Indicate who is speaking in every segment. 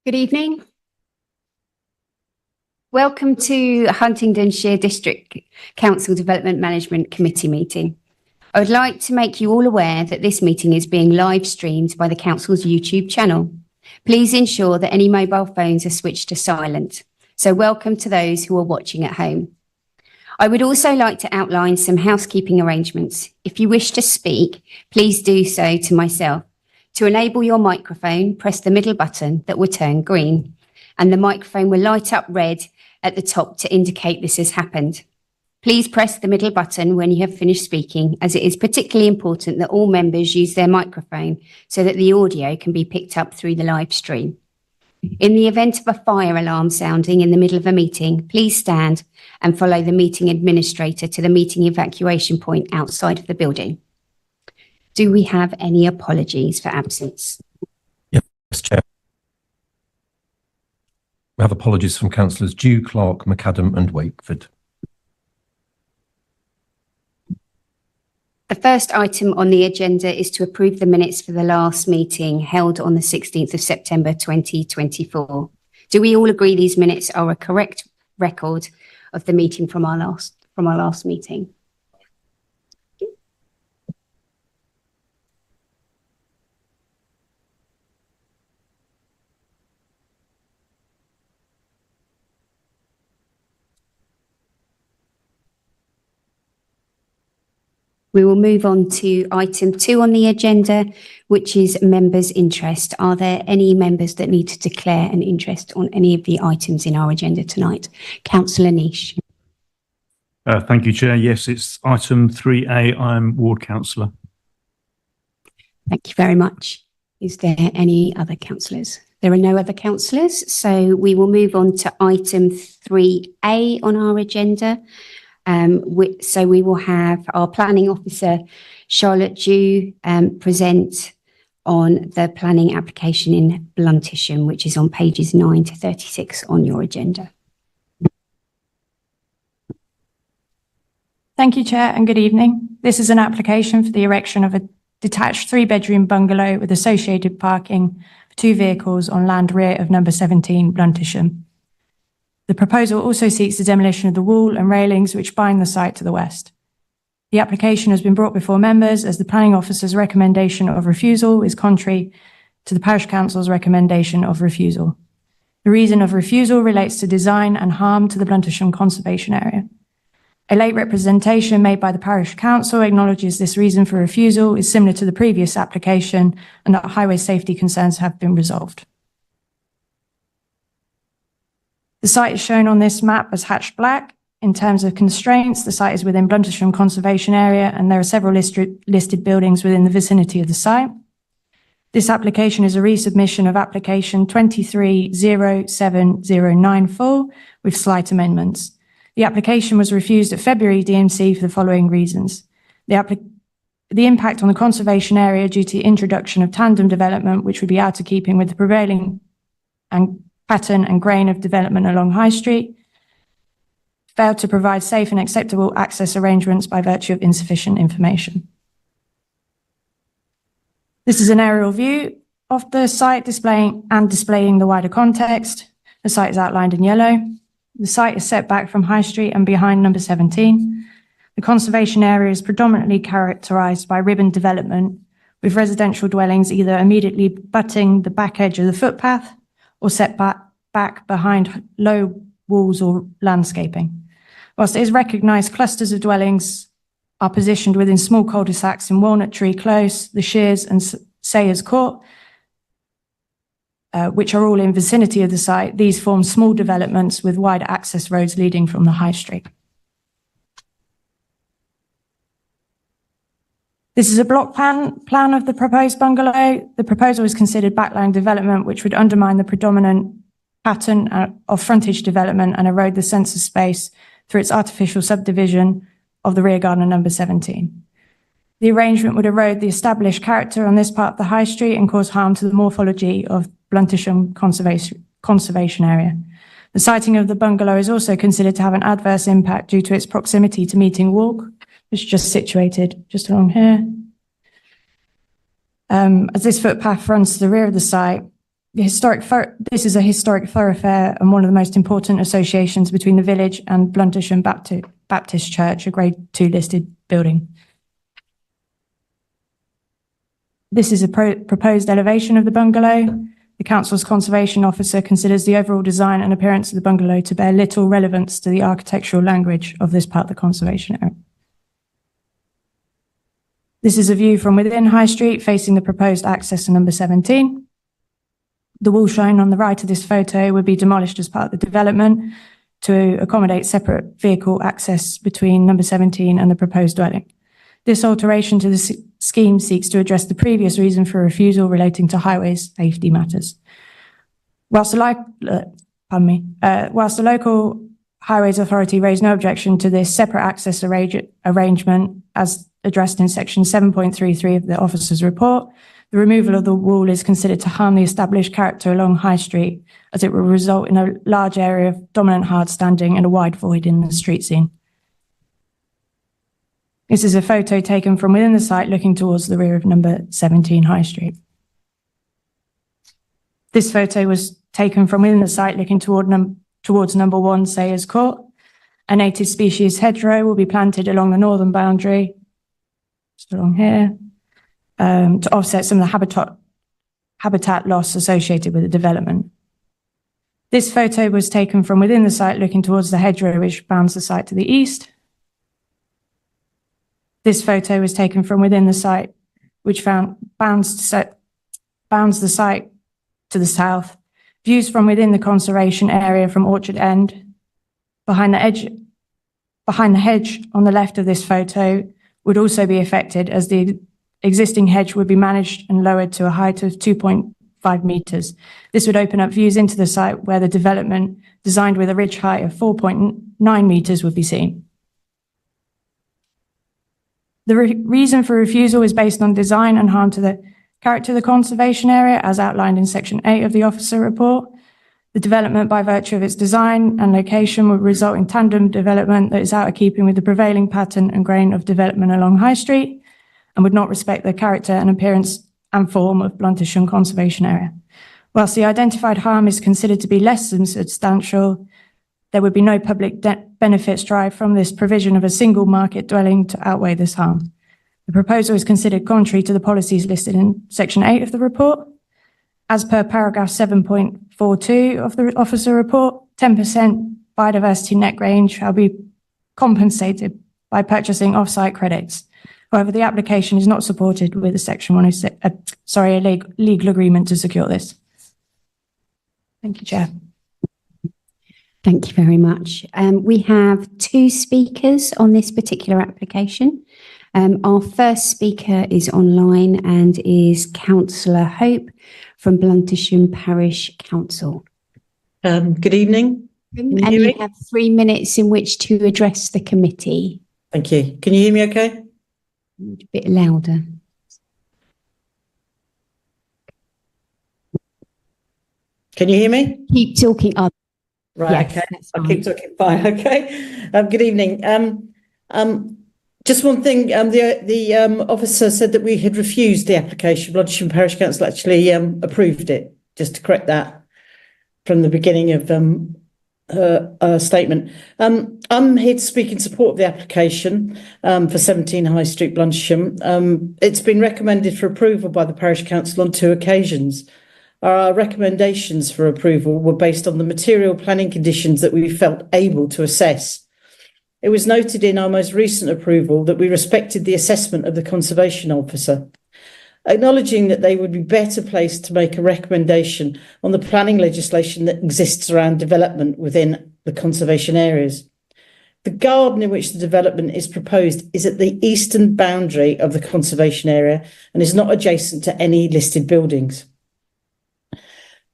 Speaker 1: Good evening. Welcome to Huntingdonshire District Council Development Management Committee meeting. I would like to make you all aware that this meeting is being live streamed by the Council's YouTube channel. Please ensure that any mobile phones are switched to silent. So welcome to those who are watching at home. I would also like to outline some housekeeping arrangements. If you wish to speak, please do so to myself. To enable your microphone, press the middle button that will turn green, and the microphone will light up red at the top to indicate this has happened. Please press the middle button when you have finished speaking, as it is particularly important that all members use their microphone so that the audio can be picked up through the live stream. In the event of a fire alarm sounding in the middle of a meeting, please stand and follow the meeting administrator to the meeting evacuation point outside of the building. Do we have any apologies for absence?
Speaker 2: Yes, Chair. We have apologies from Councillors Dew, Clark, McAdam and Wakeford.
Speaker 1: The first item on the agenda is to approve the minutes for the last meeting held on the 16th of September 2024. Do we all agree these minutes are a correct record of the meeting from our last meeting? We will move on to item 2 on the agenda, which is members' interest. Are there any members that need to declare an interest on any of the items in our agenda tonight? Councillor Niche.
Speaker 3: Thank you, Chair. Yes, it's item 3A. I'm ward councillor.
Speaker 1: Thank you very much. Is there any other councillors? There are no other councillors, so we will move on to item 3A on our agenda. So we will have our planning officer, Charlotte Dew, present on the planning application in Bluntisham, which is on pages 9 to 36 on your agenda.
Speaker 4: Thank you, Chair, and good evening. This is an application for the erection of a detached 3-bedroom bungalow with associated parking for 2 vehicles on land rear of number 17 Bluntisham. The proposal also seeks the demolition of the wall and railings which bind the site to the west. The application has been brought before members as the planning officer's recommendation of refusal is contrary to the parish council's recommendation of refusal. The reason of refusal relates to design and harm to the Bluntisham conservation area. A late representation made by the parish council acknowledges this reason for refusal is similar to the previous application and that highway safety concerns have been resolved. The site is shown on this map as hatched black. In terms of constraints, the site is within Bluntisham Conservation Area and there are several listed buildings within the vicinity of the site. This application is a resubmission of application 23-07094 with slight amendments. The application was refused at February DMC for the following reasons. The impact on the conservation area due to the introduction of tandem development, which would be out of keeping with the prevailing pattern and grain of development along High Street, failed to provide safe and acceptable access arrangements by virtue of insufficient information. This is an aerial view of the site displaying the wider context. The site is outlined in yellow. The site is set back from High Street and behind number 17. The conservation area is predominantly characterised by ribbon development, with residential dwellings either immediately butting the back edge of the footpath or set back behind low walls or landscaping. Whilst it is recognised clusters of dwellings are positioned within small cul-de-sacs in Walnut Tree Close, the Shears and Sayers Court, which are all in vicinity of the site, these form small developments with wide access roads leading from the High Street. This is a block plan of the proposed bungalow. The proposal is considered backland development, which would undermine the predominant pattern of frontage development and erode the sense of space through its artificial subdivision of the rear garden number 17. The arrangement would erode the established character on this part of the High Street and cause harm to the morphology of Bluntisham conservation area. The siting of the bungalow is also considered to have an adverse impact due to its proximity to Meeting Walk, which is just situated just along here. As this footpath runs to the rear of the site, This is a historic thoroughfare and one of the most important associations between the village and Bluntisham Baptist Church, a Grade 2 listed building. This is a proposed elevation of the bungalow. The council's conservation officer considers the overall design and appearance of the bungalow to bear little relevance to the architectural language of this part of the conservation area. This is a view from within High Street facing the proposed access to number 17. The wall shown on the right of this photo would be demolished as part of the development to accommodate separate vehicle access between number 17 and the proposed dwelling. This alteration to the scheme seeks to address the previous reason for refusal relating to highways safety matters. Whilst the local highways authority raised no objection to this separate access arrangement as addressed in section 7.33 of the officer's report, the removal of the wall is considered to harm the established character along High Street, as it will result in a large area of dominant hard standing and a wide void in the street scene. This is a photo taken from within the site looking towards the rear of number 17 High Street. This photo was taken from within the site looking towards number 1 Sayers Court. A native species hedgerow will be planted along the northern boundary, just along here, to offset some of the habitat loss associated with the development. This photo was taken from within the site looking towards the hedgerow which bounds the site to the east. This photo was taken from within the site which bounds the site to the south. Views from within the conservation area from Orchard End. Behind the hedge on the left of this photo would also be affected, as the existing hedge would be managed and lowered to a height of 2.5 metres. This would open up views into the site where the development, designed with a ridge height of 4.9 metres, would be seen. The reason for refusal is based on design and harm to the character of the conservation area, as outlined in section 8 of the officer report. The development, by virtue of its design and location, would result in tandem development that is out of keeping with the prevailing pattern and grain of development along High Street, and would not respect the character and appearance and form of Bluntisham Conservation Area. Whilst the identified harm is considered to be less than substantial, there would be no public benefits derived from this provision of a single market dwelling to outweigh this harm. The proposal is considered contrary to the policies listed in section 8 of the report. As per paragraph 7.42 of the officer report, 10% biodiversity net gain shall be compensated by purchasing off-site credits. However, the application is not supported with a section 106, a legal agreement to secure this. Thank you, Chair.
Speaker 1: Thank you very much. We have 2 speakers on this particular application. Our first speaker is online and is Councillor Hope from Bluntisham Parish Council.
Speaker 5: Good evening.
Speaker 1: And you have 3 minutes in which to address the committee.
Speaker 5: Thank you. Can you hear me okay?
Speaker 1: A bit louder.
Speaker 5: Can you hear me?
Speaker 1: Keep talking up.
Speaker 5: Right,
Speaker 1: Yes,
Speaker 5: okay.
Speaker 1: that's
Speaker 5: I'll
Speaker 1: fine.
Speaker 5: keep talking. Fine, okay. Good evening. Just one thing, the officer said that we had refused the application. Bluntisham Parish Council actually approved it, just to correct that from the beginning of her statement. I'm here to speak in support of the application for 17 High Street, Bluntisham. It's been recommended for approval by the Parish Council on 2 occasions. Our recommendations for approval were based on the material planning conditions that we felt able to assess. It was noted in our most recent approval that we respected the assessment of the conservation officer, acknowledging that they would be better placed to make a recommendation on the planning legislation that exists around development within the conservation areas. The garden in which the development is proposed is at the eastern boundary of the conservation area and is not adjacent to any listed buildings.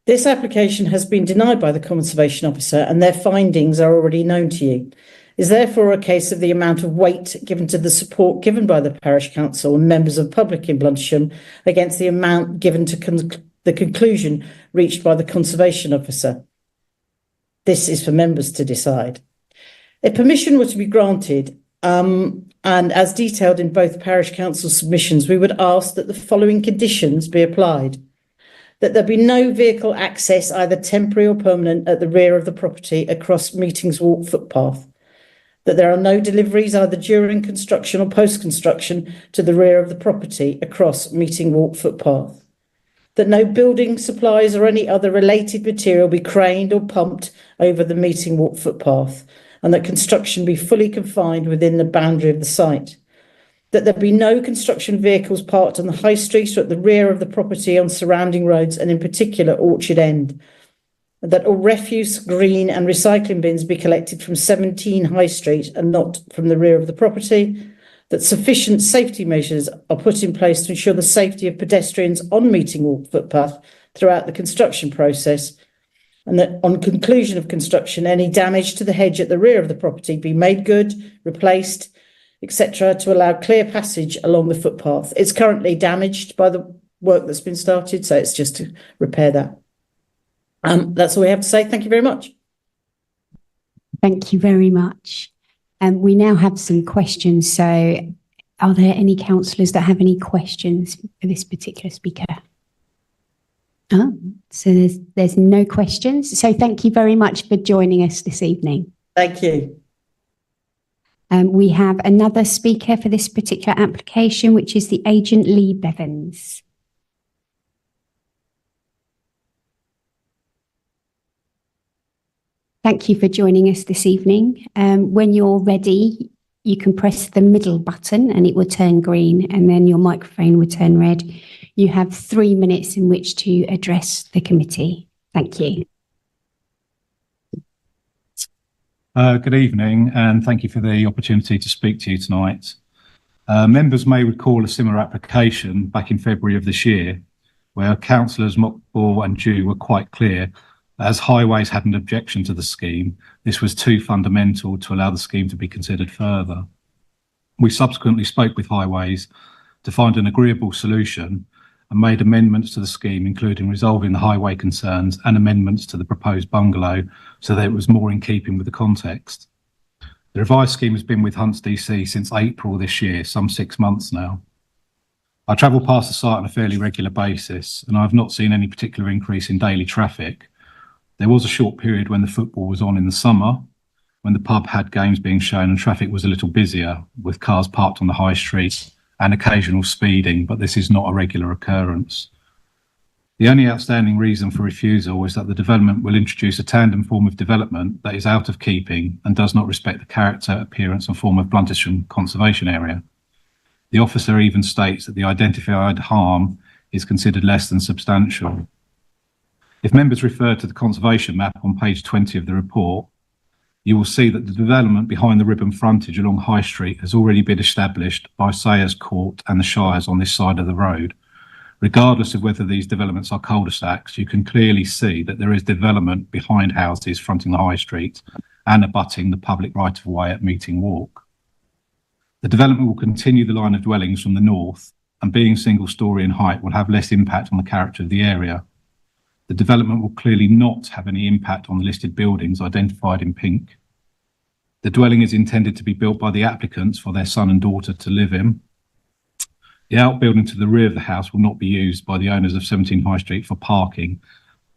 Speaker 5: This application has been denied by the conservation officer and their findings are already known to you. Is therefore a case of the amount of weight given to the support given by the parish council and members of the public in Bluntisham against the amount given to the conclusion reached by the conservation officer. This is for members to decide. If permission were to be granted, and as detailed in both parish council submissions, we would ask that the following conditions be applied. that there be no vehicle access, either temporary or permanent, at the rear of the property across Meetings Walk footpath, that there are no deliveries either during construction or post-construction to the rear of the property across Meeting Walk footpath, that no building supplies or any other related material be craned or pumped over the Meeting Walk footpath, and that construction be fully confined within the boundary of the site, that there be no construction vehicles parked on the high street or at the rear of the property on surrounding roads, and in particular Orchard End, that all refuse, green and recycling bins be collected from 17 High Street and not from the rear of the property, that sufficient safety measures are put in place to ensure the safety of pedestrians on Meeting Walk footpath throughout the construction process, and that on conclusion of construction, any damage to the hedge at the rear of the property be made good, replaced, etc., to allow clear passage along the footpath. It's currently damaged by the work that's been started, so it's just to repair that. That's all we have to say. Thank you very much.
Speaker 1: Thank you very much. We now have some questions. So are there any councillors that have any questions for this particular speaker? Oh, so there's no questions. So thank you very much for joining us this evening.
Speaker 5: Thank you.
Speaker 1: We have another speaker for this particular application, which is the agent Lee Bevans. Thank you for joining us this evening. When you're ready, you can press the middle button and it will turn green, and then your microphone will turn red. You have 3 minutes in which to address the committee. Thank you.
Speaker 6: Good evening, and thank you for the opportunity to speak to you tonight. Members may recall a similar application back in February of this year, where councillors Mockball and Dew were quite clear. As Highways had an objection to the scheme, this was too fundamental to allow the scheme to be considered further. We subsequently spoke with Highways to find an agreeable solution and made amendments to the scheme, including resolving the highway concerns and amendments to the proposed bungalow so that it was more in keeping with the context. The revised scheme has been with Hunts DC since April this year, some 6 months now. I travel past the site on a fairly regular basis, and I've not seen any particular increase in daily traffic. There was a short period when the football was on in the summer, when the pub had games being shown and traffic was a little busier, with cars parked on the high street and occasional speeding, but this is not a regular occurrence. The only outstanding reason for refusal is that the development will introduce a tandem form of development that is out of keeping and does not respect the character, appearance and form of Bluntisham Conservation Area. The officer even states that the identified harm is considered less than substantial. If members refer to the conservation map on page 20 of the report, you will see that the development behind the ribbon frontage along High Street has already been established by Sayers Court and the Shires on this side of the road. Regardless of whether these developments are cul-de-sacs, you can clearly see that there is development behind houses fronting the High Street and abutting the public right-of-way at Meeting Walk. The development will continue the line of dwellings from the north, and being single-storey in height will have less impact on the character of the area. The development will clearly not have any impact on the listed buildings identified in pink. The dwelling is intended to be built by the applicants for their son and daughter to live in. The outbuilding to the rear of the house will not be used by the owners of 17 High Street for parking,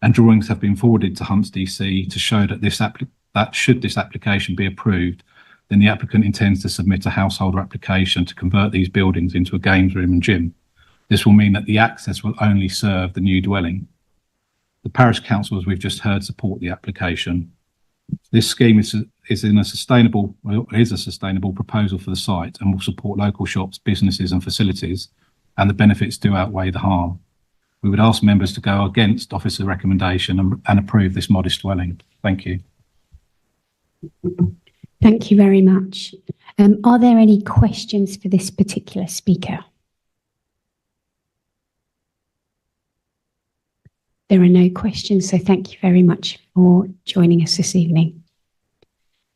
Speaker 6: and drawings have been forwarded to Hunts DC to show that should this application be approved, then the applicant intends to submit a householder application to convert these buildings into a games room and gym. This will mean that the access will only serve the new dwelling. The parish council, as we've just heard, support the application. This scheme is a sustainable proposal for the site and will support local shops, businesses and facilities, and the benefits do outweigh the harm. We would ask members to go against officer recommendation and approve this modest dwelling. Thank you.
Speaker 1: Thank you very much. Are there any questions for this particular speaker? There are no questions, so thank you very much for joining us this evening.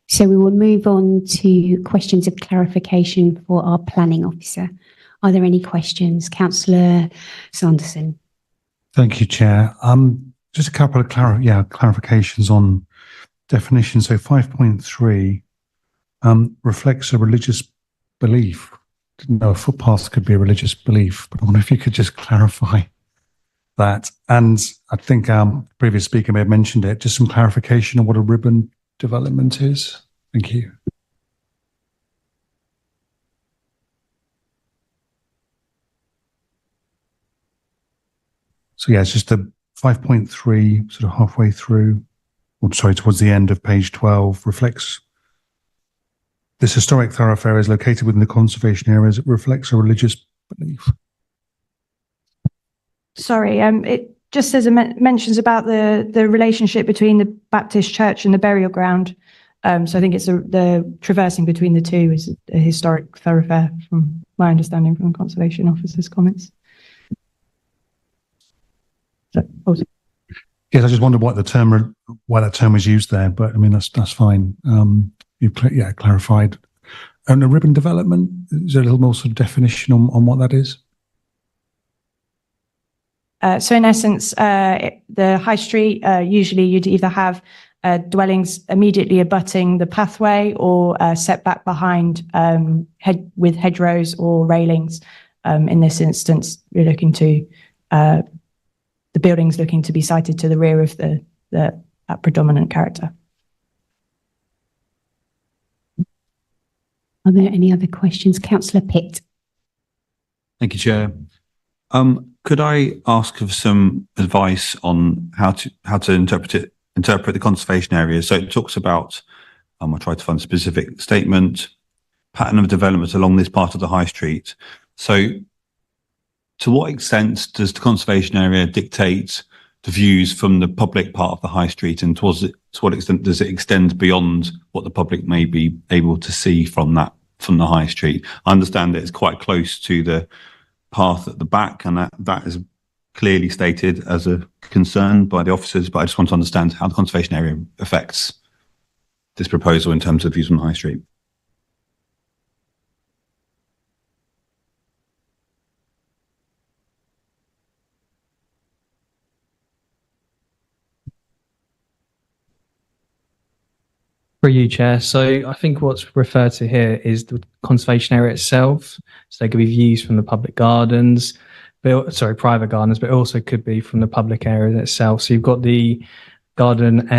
Speaker 1: So we will move on to questions of clarification for our planning officer. Are there any questions? Councillor Sanderson.
Speaker 7: Thank you, Chair. Just a couple of clarifications on definitions. So 5.3 reflects a religious belief. Didn't know a footpath could be a religious belief, but I wonder if you could just clarify that. And I think our previous speaker may have mentioned it, just some clarification on what a ribbon development is. Thank you. So yeah, it's just the 5.3, sort of halfway through, or sorry, towards the end of page 12, reflects this historic thoroughfare is located within the conservation areas. It reflects a religious belief.
Speaker 4: Sorry, it just says mentions about the relationship between the Baptist church and the burial ground. So I think it's the traversing between the two is a historic thoroughfare, from my understanding from the conservation officer's comments. So,
Speaker 7: yes, I just wondered why that term was used there, but I mean that's fine. You've clarified. And the ribbon development, is there a little more sort of definition on what that is?
Speaker 4: So in essence, the high street, usually you'd either have dwellings immediately abutting the pathway or set back behind with hedgerows or railings. In this instance, we're looking to the buildings looking to be sited to the rear of the predominant character.
Speaker 1: Are there any other questions? Councillor Pitt.
Speaker 8: Thank you, Chair. Could I ask for some advice on how to interpret the conservation area? So it talks about, I tried to find a specific statement, pattern of development along this part of the high street. So to what extent does the conservation area dictate the views from the public part of the high street, and to what extent does it extend beyond what the public may be able to see from the high street? I understand that it's quite close to the path at the back, and that is clearly stated as a concern by the officers, but I just want to understand how the conservation area affects this proposal in terms of views from the high street.
Speaker 9: For you, Chair. So I think what's referred to here is the conservation area itself. So there could be views from the public gardens, private gardens, but it also could be from the public area itself. So you've got the orchard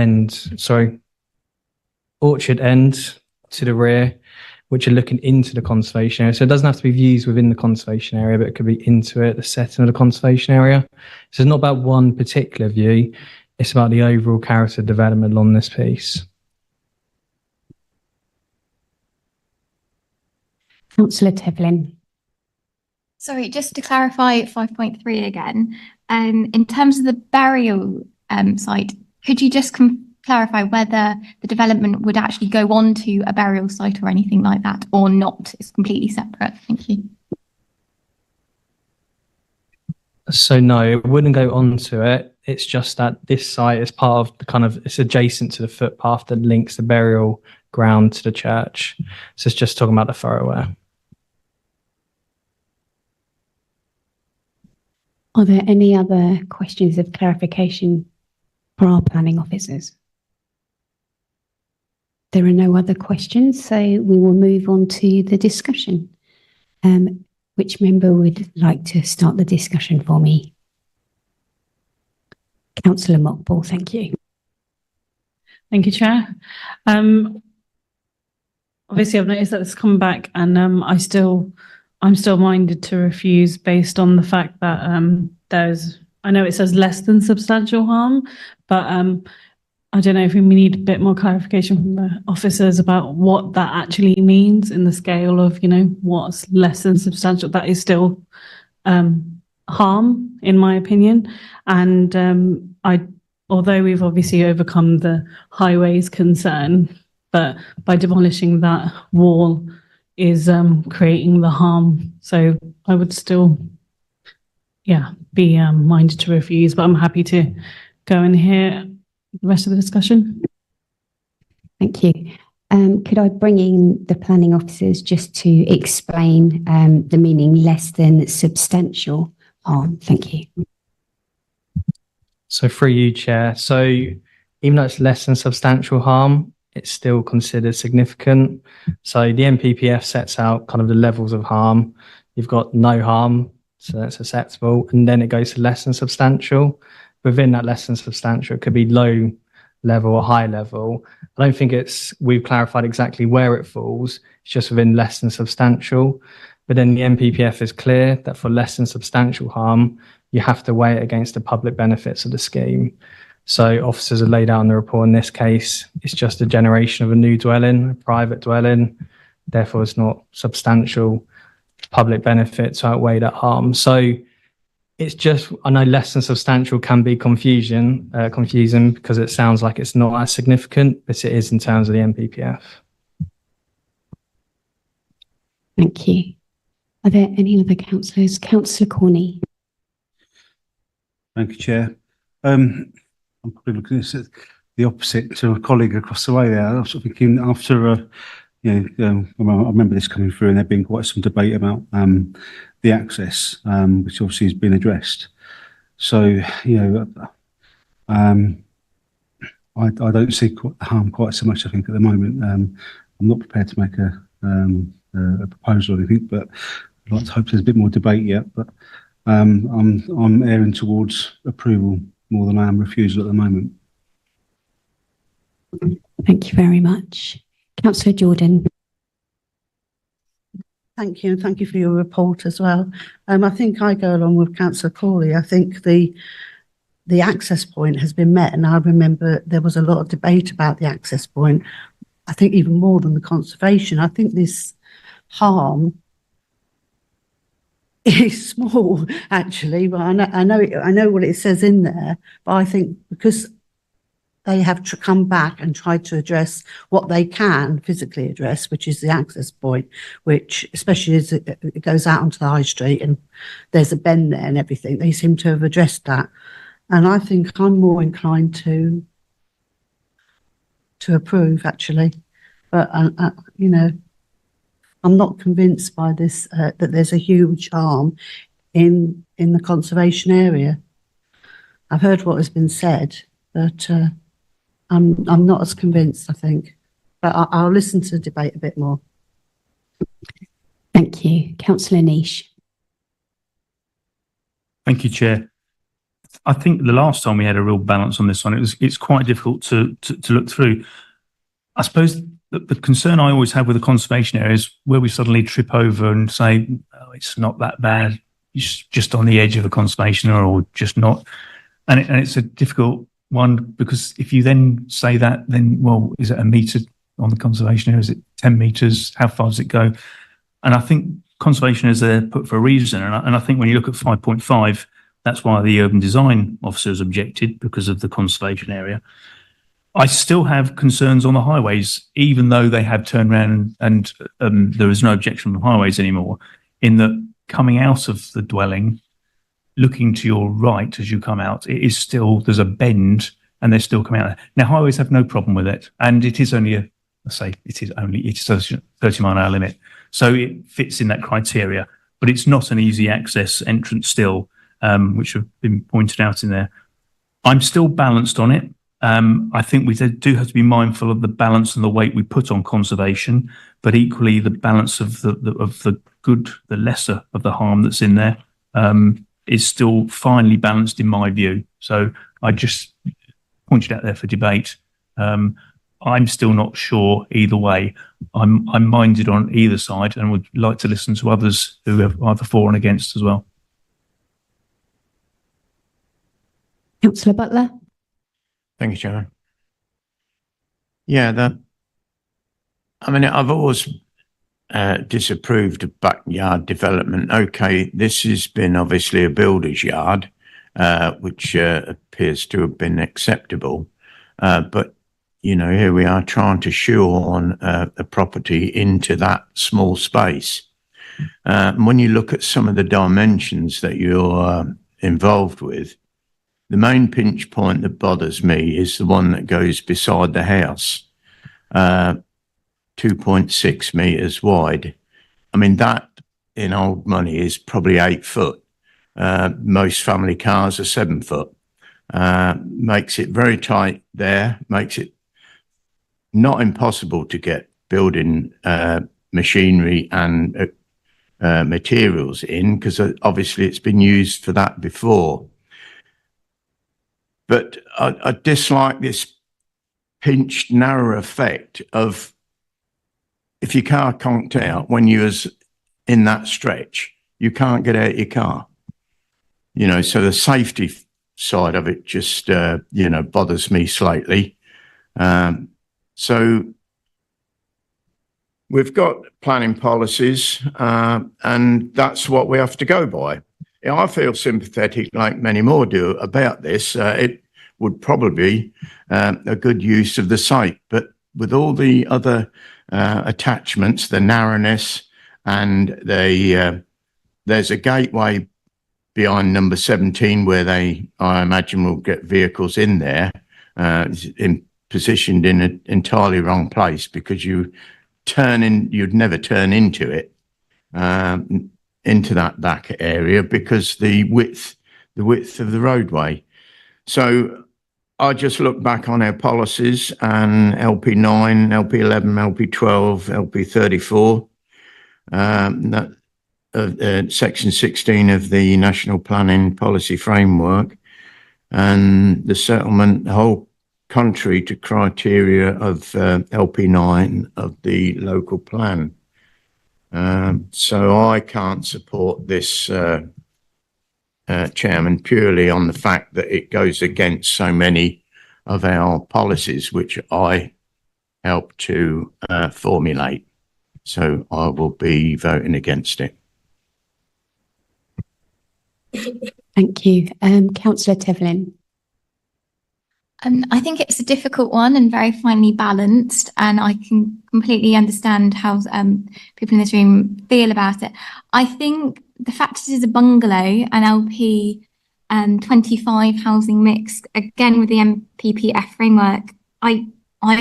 Speaker 9: end to the rear, which are looking into the conservation area. So it doesn't have to be views within the conservation area, but it could be into it, the setting of the conservation area. So it's not about one particular view. It's about the overall character development along this piece.
Speaker 1: Councillor Tevlin.
Speaker 10: Sorry, just to clarify 5.3 again, in terms of the burial site, could you just clarify whether the development would actually go on to a burial site or anything like that, or not? It's completely separate. Thank you.
Speaker 9: So no, it wouldn't go onto it. It's just that this site is part of it's adjacent to the footpath that links the burial ground to the church. So it's just talking about the thoroughfare.
Speaker 1: Are there any other questions of clarification for our planning officers? There are no other questions, so we will move on to the discussion. Which member would like to start the discussion for me? Councillor Mockball, thank you.
Speaker 11: Thank you, Chair. Obviously, I've noticed that it's come back, and I'm still minded to refuse based on the fact that I know it says less than substantial harm, but I don't know if we need a bit more clarification from the officers about what that actually means in the scale of, what's less than substantial. That is still harm, in my opinion. And although we've obviously overcome the highways concern, but by demolishing that wall is creating the harm. So I would still, be minded to refuse, but I'm happy to go and hear the rest of the discussion.
Speaker 1: Thank you. Could I bring in the planning officers just to explain the meaning less than substantial harm? Thank you.
Speaker 9: So for you, Chair. So even though it's less than substantial harm, it's still considered significant. So the NPPF sets out kind of the levels of harm. You've got no harm, so that's acceptable. And then it goes to less than substantial. Within that less than substantial, it could be low level or high level. I don't think we've clarified exactly where it falls. It's just within less than substantial. But then the NPPF is clear that for less than substantial harm, you have to weigh it against the public benefits of the scheme. So officers are laid out in the report. In this case, it's just a generation of a new dwelling, a private dwelling. Therefore, it's not substantial public benefit to outweigh that harm. So it's just, I know less than substantial can be confusing because it sounds like it's not as significant, but it is in terms of the NPPF.
Speaker 1: Thank you. Are there any other councillors? Councillor Corney.
Speaker 12: Thank you, Chair. I'm probably looking at the opposite to a colleague across the way there. I was sort of thinking after, I remember this coming through and there being quite some debate about the access, which obviously has been addressed. So, I don't see harm quite so much, I think, at the moment. I'm not prepared to make a proposal or anything, but I'd like to hope there's a bit more debate yet. But I'm erring towards approval more than I am refusal at the moment.
Speaker 1: Thank you very much. Councillor Jordan.
Speaker 13: Thank you, and thank you for your report as well. I think I go along with Councillor Cawley. I think the access point has been met, and I remember there was a lot of debate about the access point. I think even more than the conservation. I think this harm is small, actually. But I know what it says in there. But I think because they have to come back and try to address what they can physically address, which is the access point, which especially as it goes out onto the high street and there's a bend there and everything, they seem to have addressed that. And I think I'm more inclined to approve, actually. But, I'm not convinced by this, that there's a huge harm in the conservation area. I've heard what has been said, but I'm not as convinced, I think, but I'll listen to the debate a bit more.
Speaker 1: Thank you. Councillor Niche.
Speaker 3: Thank you, Chair. I think the last time we had a real balance on this one, it's quite difficult to look through. I suppose the concern I always have with the conservation area is where we suddenly trip over and say, oh, it's not that bad, it's just on the edge of a conservation area or just not. And it's a difficult one, because if you then say that, then, well, is it a metre on the conservation area? Is it 10 metres? How far does it go? And I think conservation is there put for a reason. And I think when you look at 5.5, that's why the urban design officers objected, because of the conservation area. I still have concerns on the highways, even though they have turned around and there is no objection from highways anymore, in that coming out of the dwelling, looking to your right as you come out, it is still, there's a bend and they're still coming out. Now, highways have no problem with it. And it is only it's a 30-mile-an-hour limit. So it fits in that criteria, but it's not an easy access entrance still, which have been pointed out in there. I'm still balanced on it. I think we do have to be mindful of the balance and the weight we put on conservation, but equally the balance of the good, the lesser of the harm that's in there, is still finely balanced in my view. So I just pointed out there for debate. I'm still not sure either way. I'm minded on either side and would like to listen to others who have either for and against as well.
Speaker 1: Councillor Butler.
Speaker 14: Thank you, Chairman. Yeah, I've always disapproved of backyard development. Okay, this has been obviously a builder's yard, which appears to have been acceptable. But, here we are trying to shoehorn a property into that small space. When you look at some of the dimensions that you're involved with, the main pinch point that bothers me is the one that goes beside the house, 2.6 metres wide. I mean, that in old money is probably 8 foot. Most family cars are 7 foot. Makes it very tight there, makes it not impossible to get building machinery and materials in, because obviously it's been used for that before. But I dislike this pinched, narrow effect of if your car conked out when you was in that stretch, you can't get out your car. You know, so the safety side of it just, you know, bothers me slightly. So we've got planning policies, and that's what we have to go by. I feel sympathetic, like many more do, about this. It would probably be a good use of the site, but with all the other attachments, the narrowness, and there's a gateway behind number 17 where I imagine, will get vehicles in there, positioned in an entirely wrong place, because you'd never turn into it, into that back area, because the width of the roadway. So I just look back on our policies and LP9, LP11, LP12, LP34, section 16 of the National Planning Policy Framework, and the settlement, the whole contrary to criteria of LP9 of the local plan. So I can't support this, Chairman, purely on the fact that it goes against so many of our policies, which I helped to formulate. So I will be voting against it.
Speaker 1: Thank you. Councillor Tevlin.
Speaker 10: I think it's a difficult one and very finely balanced, and I can completely understand how people in this room feel about it. I think the fact it is a bungalow and LP 25 housing mix, again with the MPPF framework, I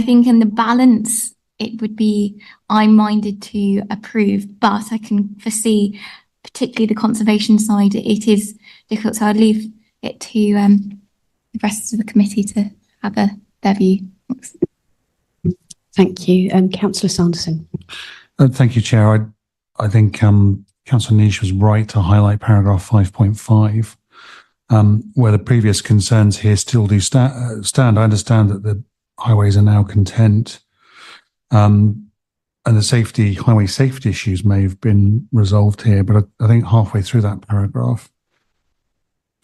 Speaker 10: think in the balance it would be I'm minded to approve, but I can foresee particularly the conservation side, it is difficult. So I'd leave it to the rest of the committee to have their view. Thanks.
Speaker 1: Thank you. Councillor Sanderson.
Speaker 7: Thank you, Chair. I think Councillor Niche was right to highlight paragraph 5.5, where the previous concerns here still do stand. I understand that the highways are now content, and the highway safety issues may have been resolved here, but I think halfway through that paragraph,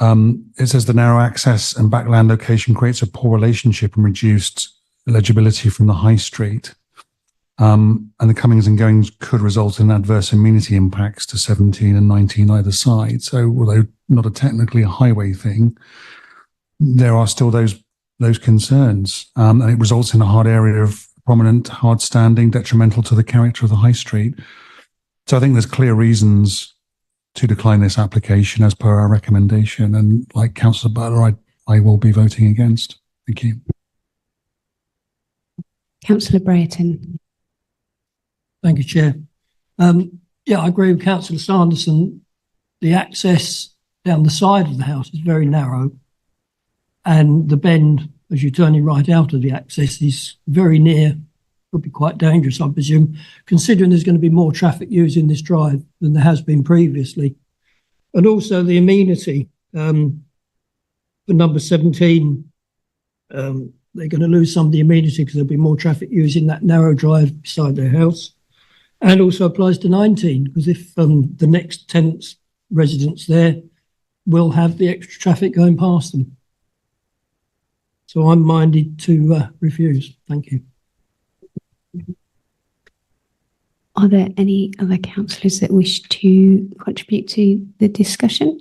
Speaker 7: it says the narrow access and backland location creates a poor relationship and reduced legibility from the high street. And the comings and goings could result in adverse amenity impacts to 17 and 19 either side. So although not technically a highway thing, there are still those concerns. And it results in a hard area of prominent, hard standing, detrimental to the character of the high street. So I think there's clear reasons to decline this application as per our recommendation. And like Councillor Butler, I will be voting against. Thank you.
Speaker 1: Councillor Brereton.
Speaker 15: Thank you, Chair. Yeah, I agree with Councillor Sanderson. The access down the side of the house is very narrow, and the bend as you're turning right out of the access is very near. Could be quite dangerous, I presume, considering there's going to be more traffic using this drive than there has been previously. And also the amenity for number 17, they're going to lose some of the amenity because there'll be more traffic using that narrow drive beside their house. And also applies to 19, because if the next tenant's residents there will have the extra traffic going past them. So I'm minded to refuse. Thank you.
Speaker 1: Are there any other councillors that wish to contribute to the discussion?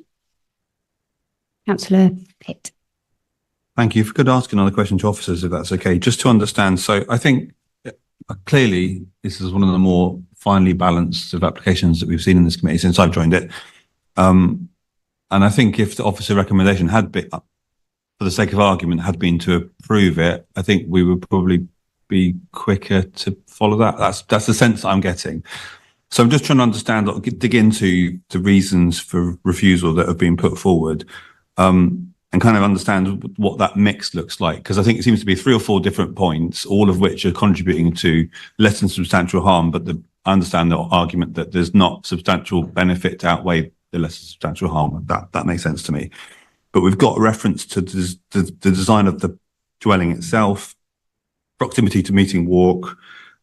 Speaker 1: Councillor Pitt.
Speaker 8: Thank you. If I could ask another question to officers, if that's okay, just to understand. So I think clearly this is one of the more finely balanced of applications that we've seen in this committee since I've joined it. And I think if the officer recommendation had been, for the sake of argument, had been to approve it, I think we would probably be quicker to follow that. That's the sense I'm getting. So I'm just trying to understand, dig into the reasons for refusal that have been put forward, and kind of understand what that mix looks like. Because I think it seems to be 3 or 4 different points, all of which are contributing to less than substantial harm, but I understand the argument that there's not substantial benefit to outweigh the less substantial harm. That makes sense to me. But we've got a reference to the design of the dwelling itself, proximity to meeting walk,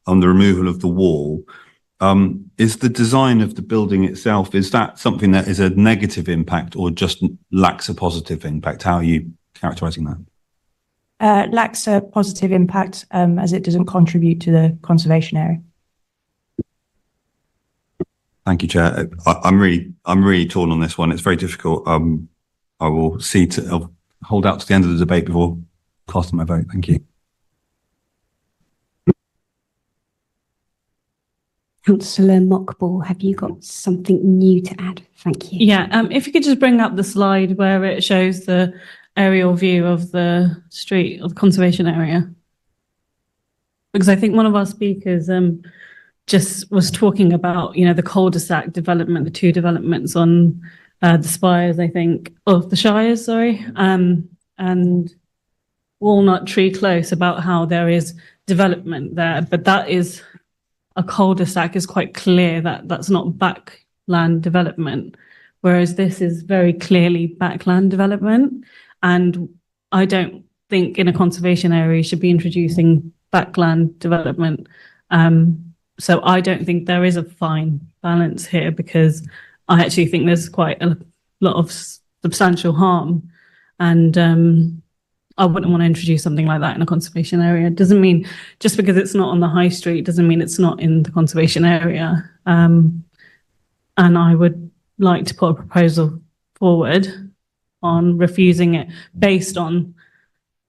Speaker 8: on the removal of the wall. Is the design of the building itself, is that something that is a negative impact or just lacks a positive impact? How are you characterising that?
Speaker 4: Lacks a positive impact as it doesn't contribute to the conservation area.
Speaker 8: Thank you, Chair. I'm really torn on this one. It's very difficult. I will I'll hold out to the end of the debate before casting my vote. Thank you.
Speaker 1: Councillor Mockball, have you got something new to add? Thank you.
Speaker 11: Yeah, if you could just bring up the slide where it shows the aerial view of the street of the conservation area. Because I think one of our speakers just was talking about, the cul-de-sac development, the two developments on the spires, I think, of the Shires, sorry, and Walnut Tree Close, about how there is development there, but that is a cul-de-sac, is quite clear that that's not backland development, whereas this is very clearly backland development. And I don't think in a conservation area you should be introducing backland development. So I don't think there is a fine balance here, because I actually think there's quite a lot of substantial harm, and I wouldn't want to introduce something like that in a conservation area. It doesn't mean just because it's not on the high street doesn't mean it's not in the conservation area. And I would like to put a proposal forward on refusing it based on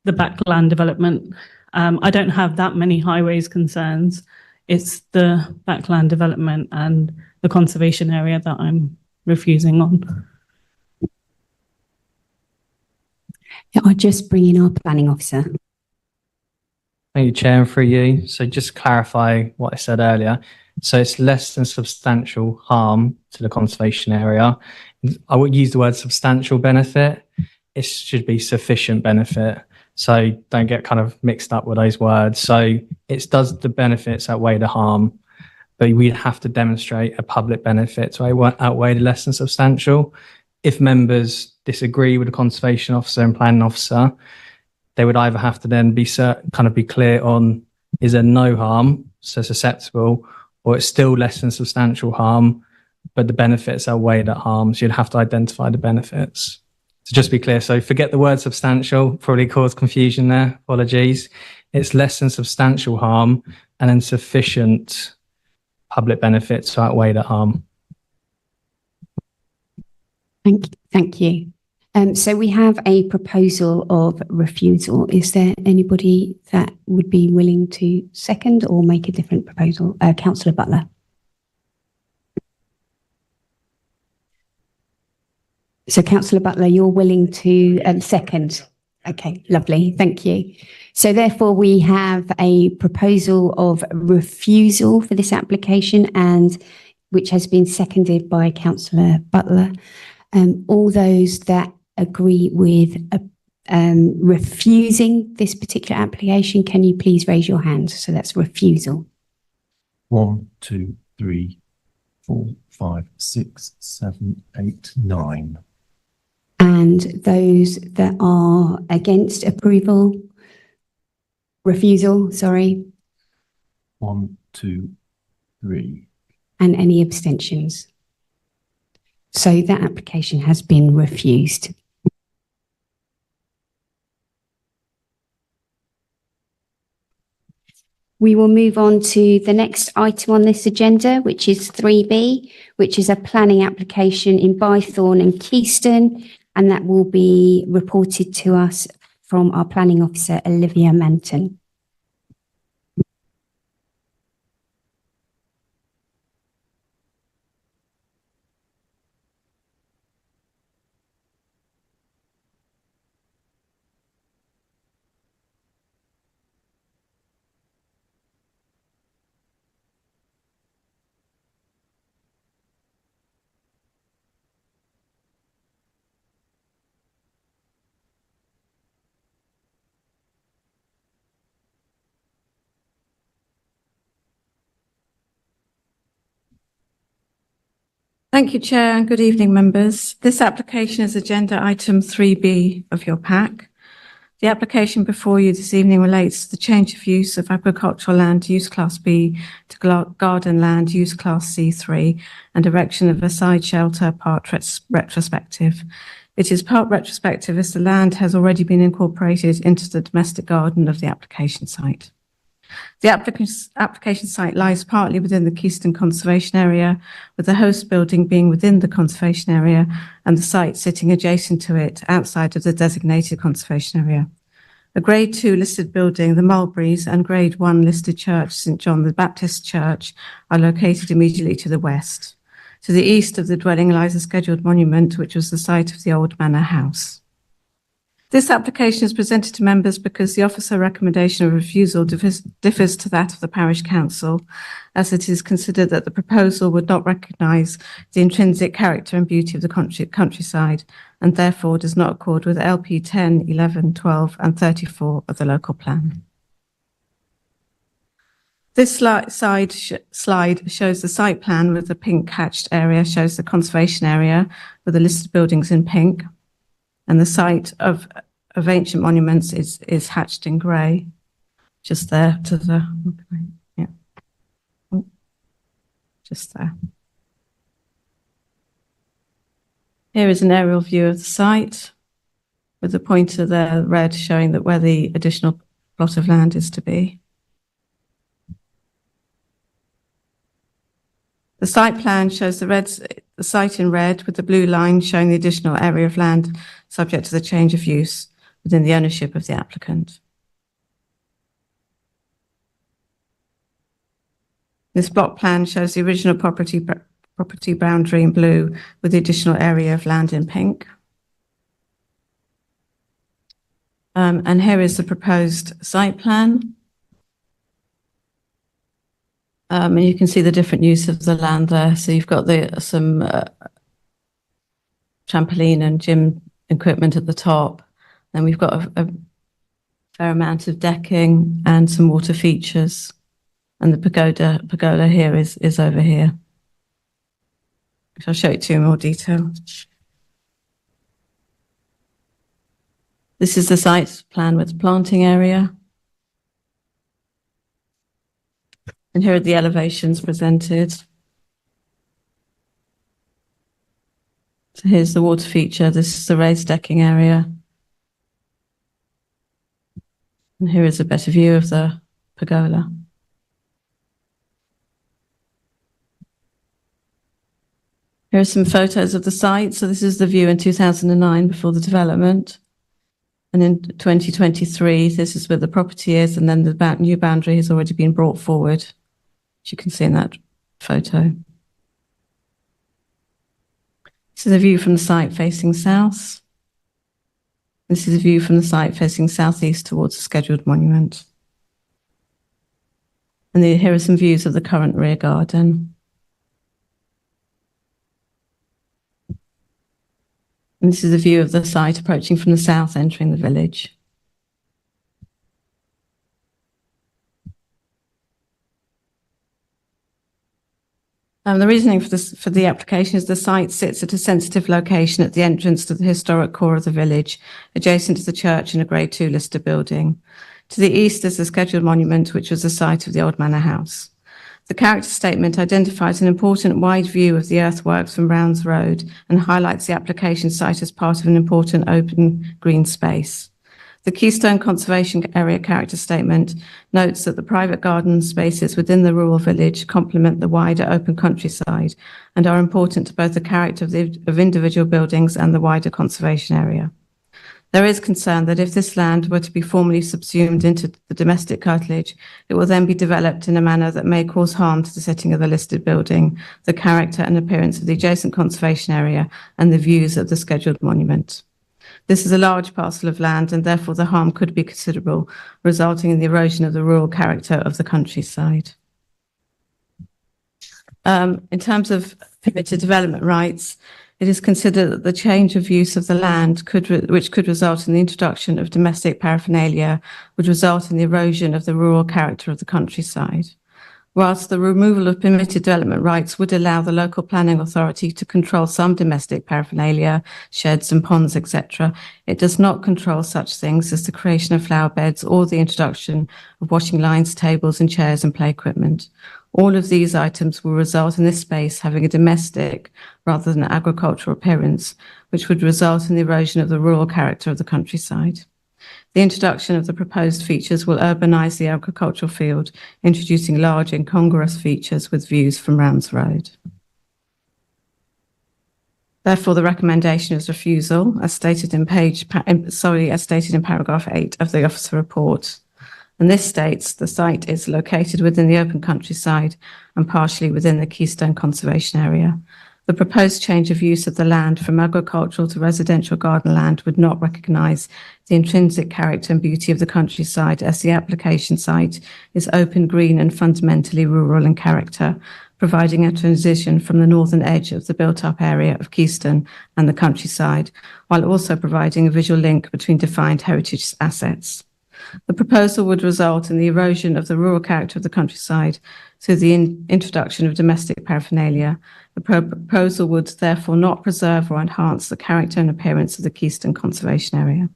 Speaker 11: the backland development. I don't have that many highways concerns. It's the backland development and the conservation area that I'm refusing on.
Speaker 1: Yeah, I'll just bring in our planning officer.
Speaker 9: Thank you, Chair, and through you. So just to clarify what I said earlier. So it's less than substantial harm to the conservation area. I would use the word substantial benefit. It should be sufficient benefit. So don't get kind of mixed up with those words. So it does the benefits outweigh the harm, but we'd have to demonstrate a public benefit to outweigh the less than substantial. If members disagree with the conservation officer and planning officer, they would either have to then be clear on, is there no harm, so it's acceptable, or it's still less than substantial harm, but the benefits outweigh that harm. So you'd have to identify the benefits. So just be clear. So forget the word substantial, probably caused confusion there. Apologies. It's less than substantial harm and then sufficient public benefits to outweigh that harm.
Speaker 1: Thank you. So we have a proposal of refusal. Is there anybody that would be willing to second or make a different proposal? Councillor Butler. So Councillor Butler, you're willing to second? Okay, lovely. Thank you. So therefore we have a proposal of refusal for this application, and which has been seconded by Councillor Butler. All those that agree with refusing this particular application, can you please raise your hand? So that's refusal.
Speaker 2: 1, 2, 3, 4, 5, 6, 7, 8, 9.
Speaker 1: And those that are against refusal, sorry.
Speaker 2: 1, 2, 3.
Speaker 1: And any abstentions? So that application has been refused. We will move on to the next item on this agenda, which is 3B, which is a planning application in Bythorn and Keyston, and that will be reported to us from our planning officer, Olivia Manton.
Speaker 16: Thank you, Chair, and good evening, members. This application is agenda item 3B of your pack. The application before you this evening relates to the change of use of agricultural land use class B to garden land use class C3 and erection of a side shelter part retrospective. It is part retrospective as the land has already been incorporated into the domestic garden of the application site. The application site lies partly within the Keystone Conservation Area, with the host building being within the conservation area and the site sitting adjacent to it outside of the designated conservation area. A Grade 2 listed building, the Mulberries, and Grade 1 listed church, St John the Baptist Church, are located immediately to the west. To the east of the dwelling lies a scheduled monument, which was the site of the old manor house. This application is presented to members because the officer recommendation of refusal differs to that of the parish council, as it is considered that the proposal would not recognise the intrinsic character and beauty of the countryside, and therefore does not accord with LP 10, 11, 12 and 34 of the local plan. This slide shows the site plan with the pink hatched area, shows the conservation area with the listed buildings in pink. And the site of ancient monuments is hatched in grey, just there to the, yeah, just there. Here is an aerial view of the site with the pointer there, red, showing that where the additional plot of land is to be. The site plan shows the site in red with the blue line showing the additional area of land subject to the change of use within the ownership of the applicant. This block plan shows the original property boundary in blue with the additional area of land in pink. And here is the proposed site plan. And you can see the different use of the land there. So you've got some trampoline and gym equipment at the top. Then we've got a fair amount of decking and some water features. And the pergola here is over here, which I'll show you to you in more detail. This is the site plan with the planting area. And here are the elevations presented. So here's the water feature. This is the raised decking area. And here is a better view of the pergola. Here are some photos of the site. So this is the view in 2009 before the development. And in 2023, this is where the property is, and then the new boundary has already been brought forward, as you can see in that photo. This is a view from the site facing south. This is a view from the site facing southeast towards the scheduled monument. And here are some views of the current rear garden. And this is a view of the site approaching from the south, entering the village. The reasoning for the application is the site sits at a sensitive location at the entrance to the historic core of the village, adjacent to the church and a Grade 2 listed building. To the east is the scheduled monument, which was the site of the old manor house. The character statement identifies an important wide view of the earthworks from Rounds Road and highlights the application site as part of an important open green space. The Keystone Conservation Area character statement notes that the private garden spaces within the rural village complement the wider open countryside and are important to both the character of individual buildings and the wider conservation area. There is concern that if this land were to be formally subsumed into the domestic curtilage, it will then be developed in a manner that may cause harm to the setting of the listed building, the character and appearance of the adjacent conservation area, and the views of the scheduled monument. This is a large parcel of land, and therefore the harm could be considerable, resulting in the erosion of the rural character of the countryside. In terms of permitted development rights, it is considered that the change of use of the land, which could result in the introduction of domestic paraphernalia, would result in the erosion of the rural character of the countryside. Whilst the removal of permitted development rights would allow the local planning authority to control some domestic paraphernalia, sheds and ponds, etc., it does not control such things as the creation of flower beds or the introduction of washing lines, tables and chairs and play equipment. All of these items will result in this space having a domestic rather than agricultural appearance, which would result in the erosion of the rural character of the countryside. The introduction of the proposed features will urbanise the agricultural field, introducing large incongruous features with views from Rams Road. Therefore, the recommendation is refusal, as stated in paragraph 8 of the officer report. And this states the site is located within the open countryside and partially within the Keystone Conservation Area. The proposed change of use of the land from agricultural to residential garden land would not recognise the intrinsic character and beauty of the countryside, as the application site is open, green and fundamentally rural in character, providing a transition from the northern edge of the built-up area of Keystone and the countryside, while also providing a visual link between defined heritage assets. The proposal would result in the erosion of the rural character of the countryside through the introduction of domestic paraphernalia. The proposal would therefore not preserve or enhance the character and appearance of the Keystone Conservation Area.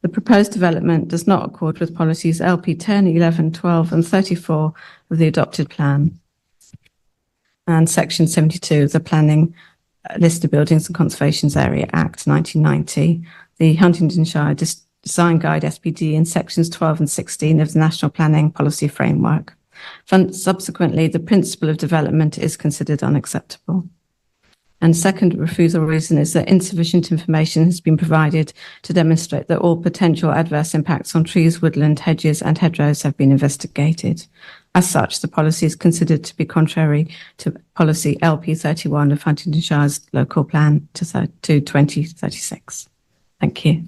Speaker 16: The proposed development does not accord with policies LP 10, 11, 12 and 34 of the adopted plan and section 72 of the Planning List of Buildings and Conservations Area Act 1990, the Huntingdonshire Design Guide SPD in sections 12 and 16 of the National Planning Policy Framework. Subsequently, the principle of development is considered unacceptable. And second refusal reason is that insufficient information has been provided to demonstrate that all potential adverse impacts on trees, woodland, hedges and hedgerows have been investigated. As such, the policy is considered to be contrary to policy LP 31 of Huntingdonshire's local plan to 2036. Thank you.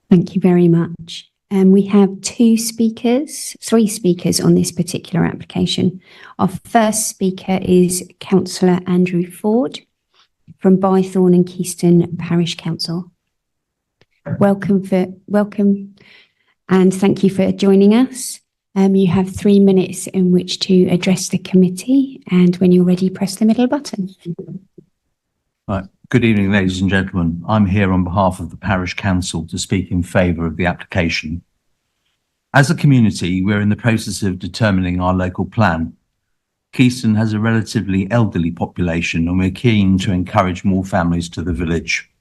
Speaker 1: Thank you very much. We have three speakers on this particular application. Our first speaker is Councillor Andrew Ford from Bythorn and Keystone Parish Council. Welcome and thank you for joining us. You have 3 minutes in which to address the committee, and when you're ready, press the middle button.
Speaker 17: Right. Good evening, ladies and gentlemen. I'm here on behalf of the Parish Council to speak in favour of the application. As a community, we're in the process of determining our local plan. Keystone has a relatively elderly population and we're keen to encourage more families to the village.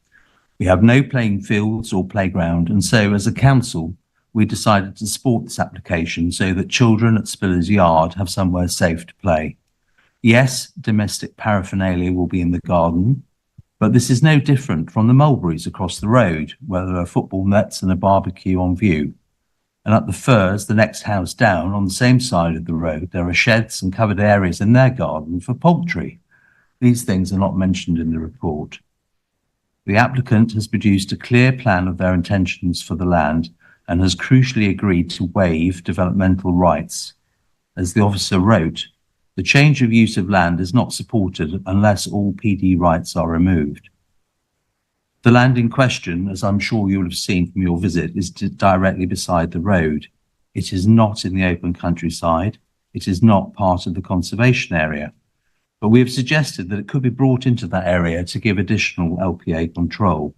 Speaker 17: We have no playing fields or playground, and so as a council, we decided to support this application so that children at Spiller's Yard have somewhere safe to play. Yes, domestic paraphernalia will be in the garden, but this is no different from the mulberries across the road, where there are football nets and a barbecue on view. And at the Firs, the next house down, on the same side of the road, there are sheds and covered areas in their garden for poultry. These things are not mentioned in the report. The applicant has produced a clear plan of their intentions for the land and has crucially agreed to waive developmental rights. As the officer wrote, the change of use of land is not supported unless all PD rights are removed. The land in question, as I'm sure you'll have seen from your visit, is directly beside the road. It is not in the open countryside. It is not part of the conservation area. But we have suggested that it could be brought into that area to give additional LPA control.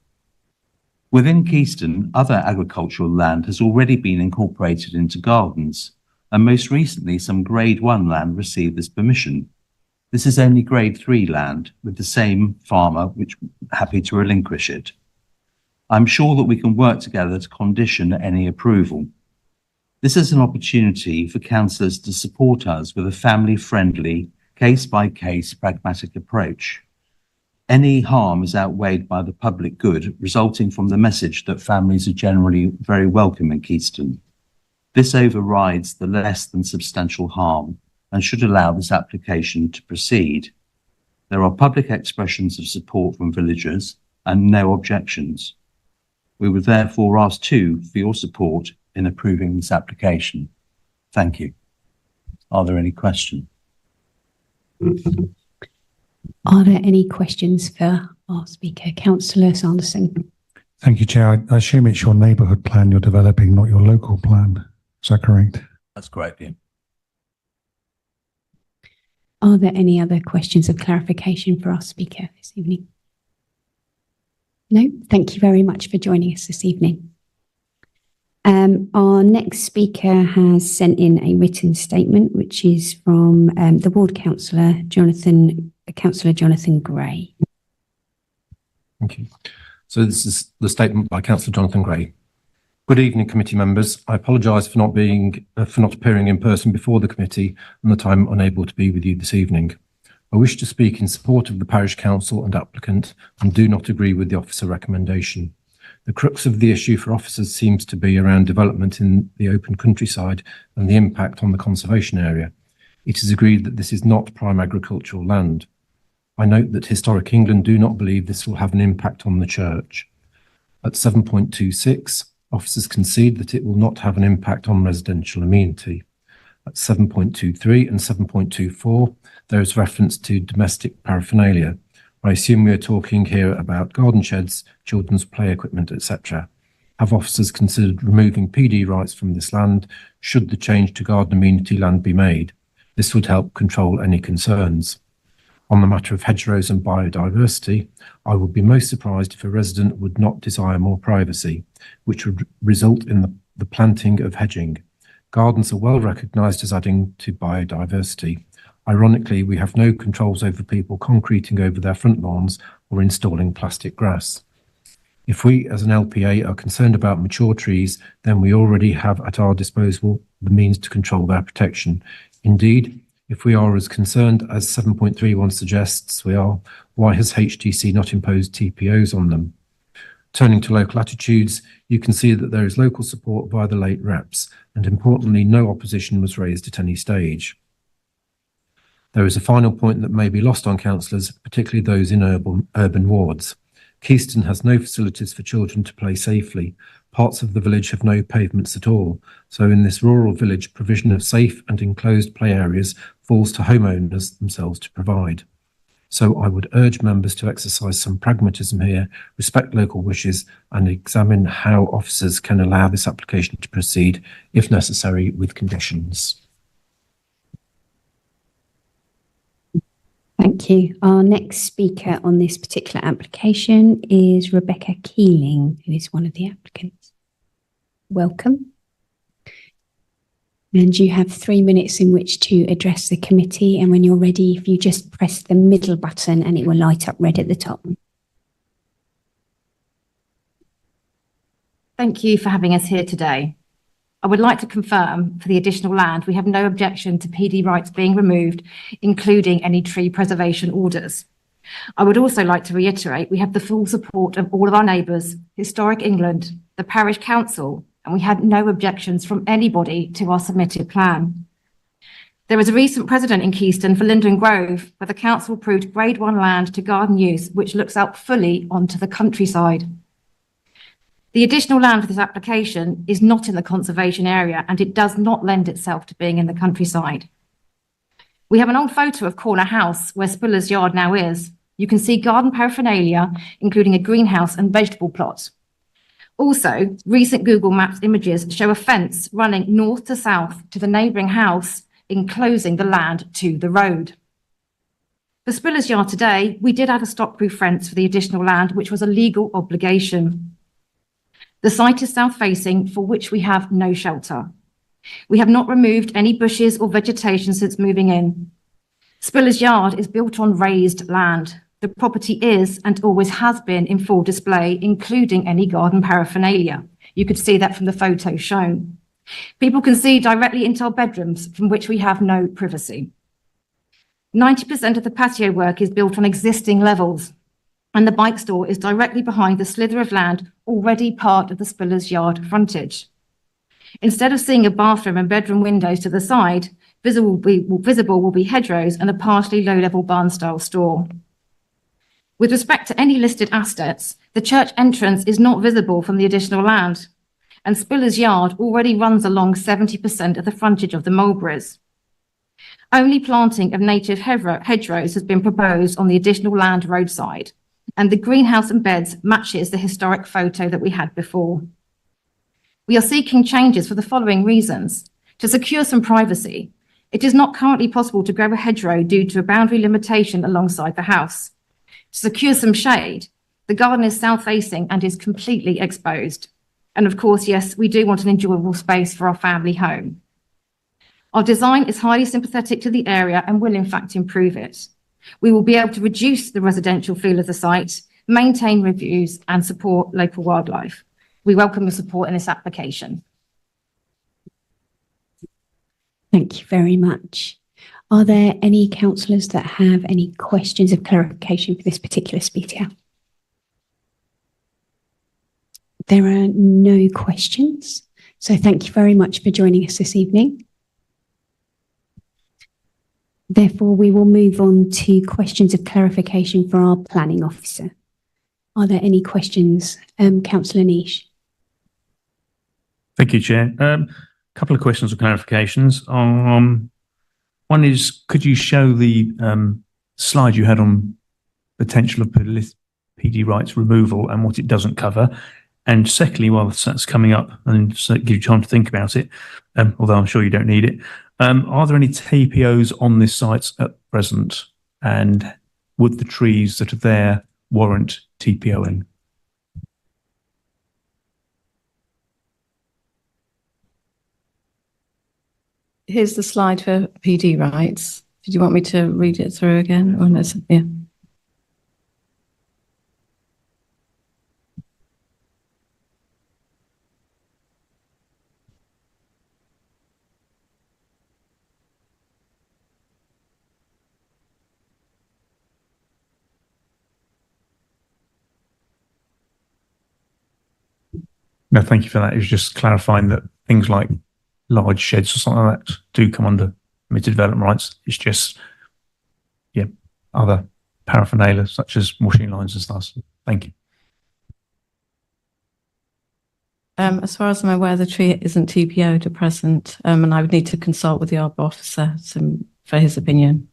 Speaker 17: Within Keystone, other agricultural land has already been incorporated into gardens, and most recently some Grade 1 land received this permission. This is only Grade 3 land, with the same farmer which happy to relinquish it. I'm sure that we can work together to condition any approval. This is an opportunity for councillors to support us with a family-friendly, case-by-case pragmatic approach. Any harm is outweighed by the public good, resulting from the message that families are generally very welcome in Keystone. This overrides the less than substantial harm and should allow this application to proceed. There are public expressions of support from villagers and no objections. We would therefore ask too for your support in approving this application. Thank you. Are there any questions?
Speaker 1: Are there any questions for our speaker, Councillor Sanderson?
Speaker 7: Thank you, Chair. I assume it's your neighbourhood plan you're developing, not your local plan. Is that correct?
Speaker 17: That's correct, yeah.
Speaker 1: Are there any other questions of clarification for our speaker this evening? No, thank you very much for joining us this evening. Our next speaker has sent in a written statement, which is from the Ward Councillor Jonathan Gray.
Speaker 2: Thank you. So this is the statement by Councillor Jonathan Gray. Good evening, committee members. I apologise for not appearing in person before the committee and that I'm unable to be with you this evening. I wish to speak in support of the parish council and applicant and do not agree with the officer recommendation. The crux of the issue for officers seems to be around development in the open countryside and the impact on the conservation area. It is agreed that this is not prime agricultural land. I note that Historic England do not believe this will have an impact on the church. At 7.26, officers concede that it will not have an impact on residential amenity. At 7.23 and 7.24, there is reference to domestic paraphernalia. I assume we are talking here about garden sheds, children's play equipment, etc. Have officers considered removing PD rights from this land should the change to garden amenity land be made? This would help control any concerns. On the matter of hedgerows and biodiversity, I would be most surprised if a resident would not desire more privacy, which would result in the planting of hedging. Gardens are well recognised as adding to biodiversity. Ironically, we have no controls over people concreting over their front lawns or installing plastic grass. If we as an LPA are concerned about mature trees, then we already have at our disposal the means to control their protection. Indeed, if we are as concerned as 7.31 suggests we are, why has HTC not imposed TPOs on them? Turning to local attitudes, you can see that there is local support via the late reps, and importantly, no opposition was raised at any stage. There is a final point that may be lost on councillors, particularly those in urban wards. Keyston has no facilities for children to play safely. Parts of the village have no pavements at all. So in this rural village, provision of safe and enclosed play areas falls to homeowners themselves to provide. So I would urge members to exercise some pragmatism here, respect local wishes, and examine how officers can allow this application to proceed, if necessary, with conditions.
Speaker 1: Thank you. Our next speaker on this particular application is Rebecca Keeling, who is one of the applicants. Welcome. And you have 3 minutes in which to address the committee. And when you're ready, if you just press the middle button and it will light up red at the top.
Speaker 18: Thank you for having us here today. I would like to confirm for the additional land, we have no objection to PD rights being removed, including any tree preservation orders. I would also like to reiterate, we have the full support of all of our neighbours, Historic England, the Parish Council, and we had no objections from anybody to our submitted plan. There was a recent precedent in Keyston for Linden Grove, where the council approved Grade 1 land to garden use, which looks out fully onto the countryside. The additional land for this application is not in the conservation area and it does not lend itself to being in the countryside. We have an old photo of Corner House where Spiller's Yard now is. You can see garden paraphernalia, including a greenhouse and vegetable plot. Also, recent Google Maps images show a fence running north to south to the neighbouring house, enclosing the land to the road. For Spiller's Yard today, we did add a stockproof fence for the additional land, which was a legal obligation. The site is south-facing, for which we have no shelter. We have not removed any bushes or vegetation since moving in. Spiller's Yard is built on raised land. The property is and always has been in full display, including any garden paraphernalia. You could see that from the photo shown. People can see directly into our bedrooms, from which we have no privacy. 90% of the patio work is built on existing levels, and the bike store is directly behind the slither of land already part of the Spiller's Yard frontage. Instead of seeing a bathroom and bedroom windows to the side, visible will be hedgerows and a partially low-level barn-style store. With respect to any listed assets, the church entrance is not visible from the additional land, and Spiller's Yard already runs along 70% of the frontage of the Mulberries. Only planting of native hedgerows has been proposed on the additional land roadside, and the greenhouse and beds matches the historic photo that we had before. We are seeking changes for the following reasons: to secure some privacy. It is not currently possible to grow a hedgerow due to a boundary limitation alongside the house. To secure some shade, the garden is south-facing and is completely exposed. And of course, yes, we do want an enjoyable space for our family home. Our design is highly sympathetic to the area and will in fact improve it. We will be able to reduce the residential feel of the site, maintain reviews and support local wildlife. We welcome your support in this application.
Speaker 1: Thank you very much. Are there any councillors that have any questions of clarification for this particular speech out? There are no questions. So thank you very much for joining us this evening. Therefore, we will move on to questions of clarification for our planning officer. Are there any questions? Councillor Niche.
Speaker 3: Thank you, Chair. Couple of questions or clarifications. One is, could you show the slide you had on potential of PD rights removal and what it doesn't cover? And secondly, while that's coming up, and so give you time to think about it, although I'm sure you don't need it, are there any TPOs on this site at present? And would the trees that are there warrant TPOing?
Speaker 16: Here's the slide for PD rights. Did you want me to read it through again? Or no? Yeah.
Speaker 3: No, thank you for that. It was just clarifying that things like large sheds or something like that do come under permitted development rights. It's just, yeah, other paraphernalia such as washing lines and stuff. So thank you.
Speaker 16: As far as I'm aware, the tree isn't TPO'd at present, and I would need to consult with the arbor officer for his opinion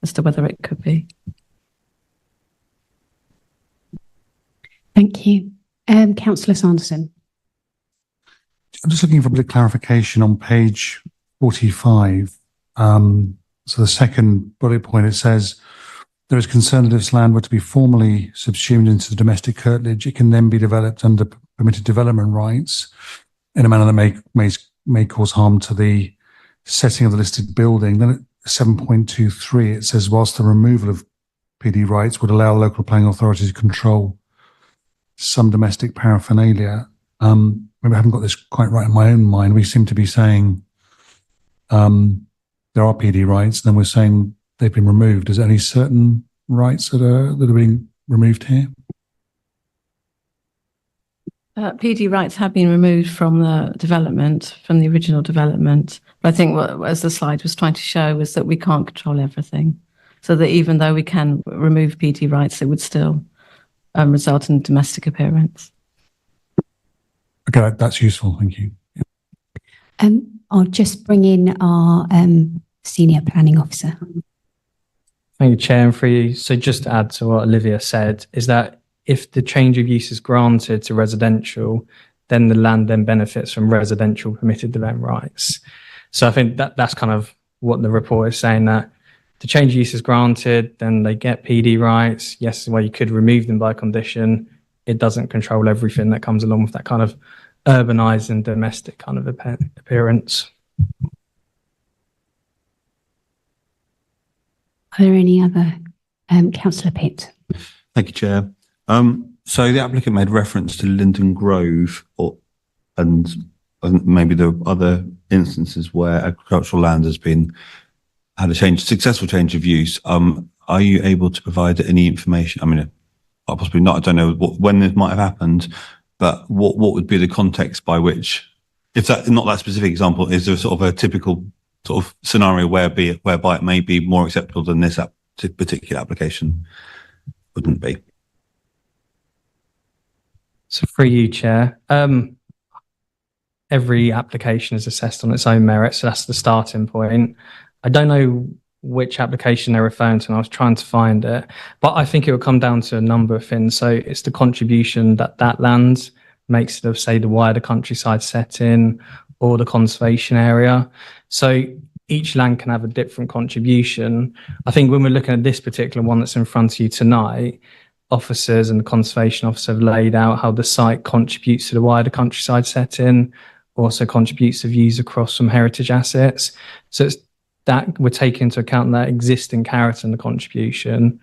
Speaker 16: as to whether it could be.
Speaker 1: Thank you. Councillor Sanderson.
Speaker 7: I'm just looking for a bit of clarification on page 45. So the second bullet point, it says, there is concern that if this land were to be formally subsumed into the domestic curtilage, it can then be developed under permitted development rights in a manner that may cause harm to the setting of the listed building. Then at 7.23, it says, whilst the removal of PD rights would allow local planning authorities to control some domestic paraphernalia. Maybe I haven't got this quite right in my own mind. We seem to be saying there are PD rights, and then we're saying they've been removed. Is there any certain rights that are being removed here?
Speaker 16: PD rights have been removed from the development, from the original development. But I think what, as the slide was trying to show, was that we can't control everything. So that even though we can remove PD rights, it would still result in domestic appearance.
Speaker 7: Okay, that's useful. Thank you.
Speaker 1: I'll just bring in our senior planning officer.
Speaker 9: Thank you, Chair, and for you. So just to add to what Olivia said, is that if the change of use is granted to residential, then the land then benefits from residential permitted development rights. So I think that that's kind of what the report is saying, that the change of use is granted, then they get PD rights. Yes, well, you could remove them by condition. It doesn't control everything that comes along with that kind of urbanized and domestic kind of appearance.
Speaker 1: Are there any other? Councillor Pitt.
Speaker 8: Thank you, Chair. So the applicant made reference to Linden Grove and maybe there are other instances where agricultural land has had a successful change of use. Are you able to provide any information? I mean, possibly not. I don't know when this might have happened, but what would be the context by which, if that not that specific example, is there sort of a typical sort of scenario whereby it may be more acceptable than this particular application wouldn't be?
Speaker 9: So for you, Chair, every application is assessed on its own merit, so that's the starting point. I don't know which application they're referring to, and I was trying to find it, but I think it will come down to a number of things. So it's the contribution that land makes to, say, the wider countryside setting or the conservation area. So each land can have a different contribution. I think when we're looking at this particular one that's in front of you tonight, officers and the conservation officer have laid out how the site contributes to the wider countryside setting, also contributes to views across some heritage assets. So it's that we're taking into account that existing character and the contribution,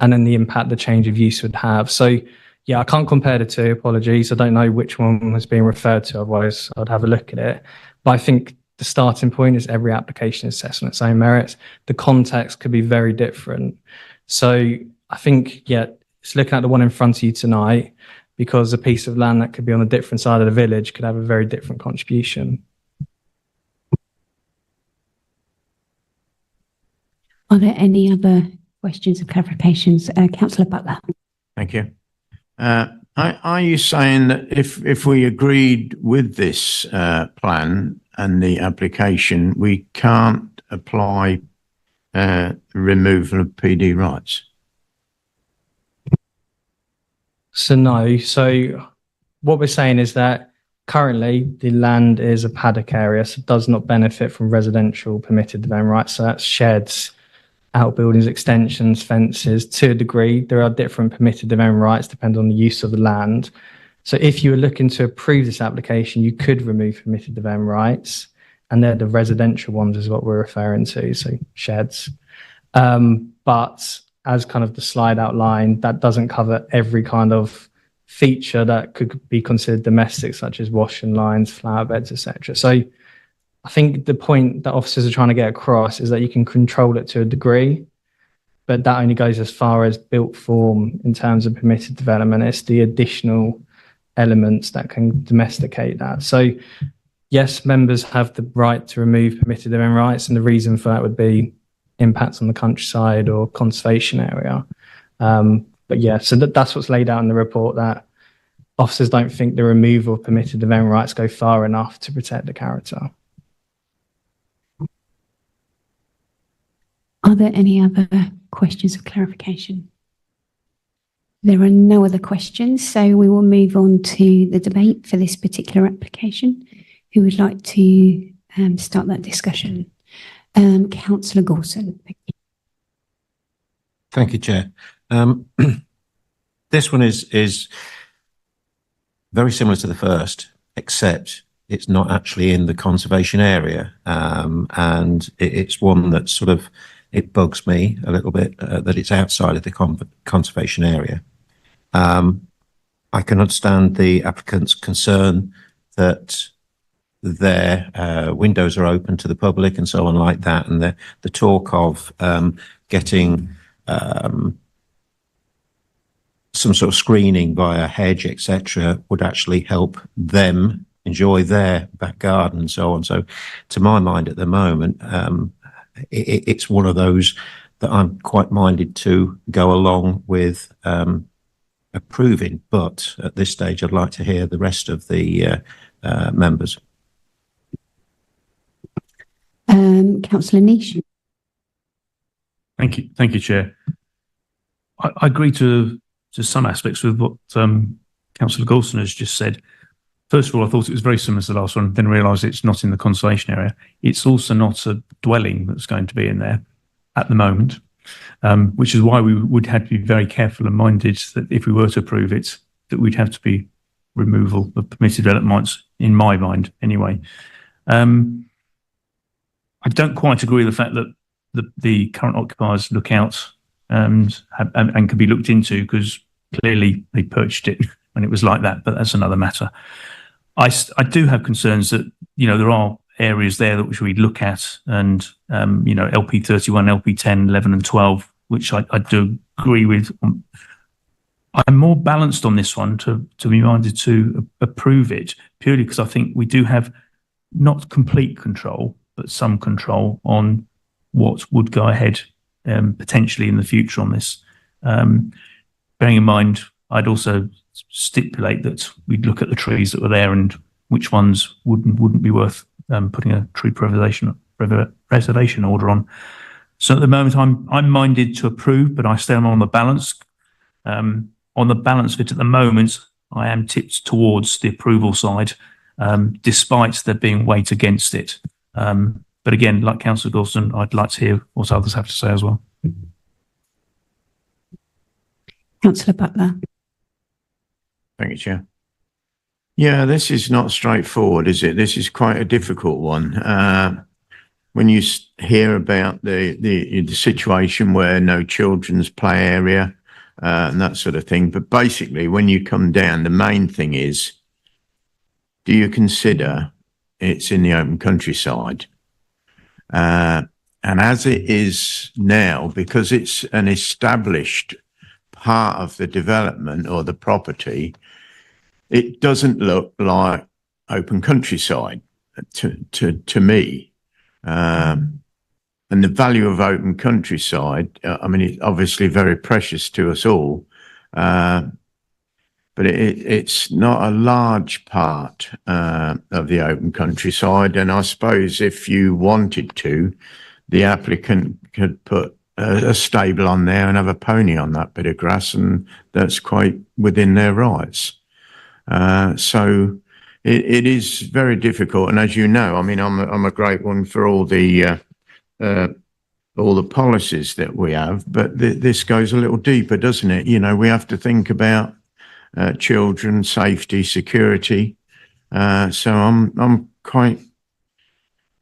Speaker 9: and then the impact the change of use would have. So yeah, I can't compare the two, apologies. I don't know which one was being referred to, otherwise I'd have a look at it. But I think the starting point is every application is assessed on its own merits. The context could be very different. So I think, yeah, it's looking at the one in front of you tonight, because a piece of land that could be on a different side of the village could have a very different contribution.
Speaker 1: Are there any other questions or clarifications? Councillor Butler.
Speaker 14: Thank you. Are you saying that if we agreed with this plan and the application, we can't apply removal of PD rights?
Speaker 9: So no. So what we're saying is that currently the land is a paddock area, so it does not benefit from residential permitted development rights. So that's sheds, outbuildings, extensions, fences. To a degree, there are different permitted development rights depending on the use of the land. So if you were looking to approve this application, you could remove permitted development rights, and they're the residential ones is what we're referring to, so sheds. But as kind of the slide outlined, that doesn't cover every kind of feature that could be considered domestic, such as washing lines, flower beds, etc. So I think the point that officers are trying to get across is that you can control it to a degree, but that only goes as far as built form in terms of permitted development. It's the additional elements that can domesticate that. So yes, members have the right to remove permitted development rights, and the reason for that would be impacts on the countryside or conservation area. But yeah, so that's what's laid out in the report, that officers don't think the removal of permitted development rights go far enough to protect the character.
Speaker 1: Are there any other questions of clarification? There are no other questions, so we will move on to the debate for this particular application. Who would like to start that discussion? Councillor Gorson.
Speaker 2: Thank you, Chair. This one is very similar to the first, except it's not actually in the conservation area, and it's one that sort of, it bugs me a little bit that it's outside of the conservation area. I can understand the applicant's concern that their windows are open to the public and so on like that, and the talk of getting some sort of screening via hedge, etc., would actually help them enjoy their back garden and so on. So to my mind at the moment, it's one of those that I'm quite minded to go along with approving, but at this stage I'd like to hear the rest of the members.
Speaker 1: Councillor Nish.
Speaker 3: Thank you, Chair. I agree to some aspects with what Councillor Gorson has just said. First of all, I thought it was very similar to the last one, then realised it's not in the conservation area. It's also not a dwelling that's going to be in there at the moment, which is why we would have to be very careful and minded that if we were to approve it, that we'd have to be removal of permitted developments, in my mind anyway. I don't quite agree with the fact that the current occupiers look out and can be looked into, because clearly they purchased it when it was like that, but that's another matter. I do have concerns that, there are areas there that which we look at, and, LP 31, LP 10, 11 and 12, which I do agree with. I'm more balanced on this one to be minded to approve it, purely because I think we do have not complete control, but some control on what would go ahead potentially in the future on this. Bearing in mind, I'd also stipulate that we'd look at the trees that were there and which ones wouldn't be worth putting a tree preservation order on. So at the moment, I'm minded to approve, but I stand on the balance. On the balance of it at the moment, I am tipped towards the approval side, despite there being weight against it. But again, like Councillor Dawson, I'd like to hear what others have to say as well.
Speaker 1: Councillor Butler.
Speaker 14: Thank you, Chair. Yeah, this is not straightforward, is it? This is quite a difficult one. When you hear about the situation where no children's play area and that sort of thing, but basically when you come down, the main thing is, do you consider it's in the open countryside? And as it is now, because it's an established part of the development or the property, it doesn't look like open countryside to me. And the value of open countryside, I mean, it's obviously very precious to us all, but it's not a large part of the open countryside. And I suppose if you wanted to, the applicant could put a stable on there and have a pony on that bit of grass, and that's quite within their rights. So it is very difficult. And as you know, I mean, I'm a great one for all the policies that we have, but this goes a little deeper, doesn't it? You know, we have to think about children, safety, security. So I'm quite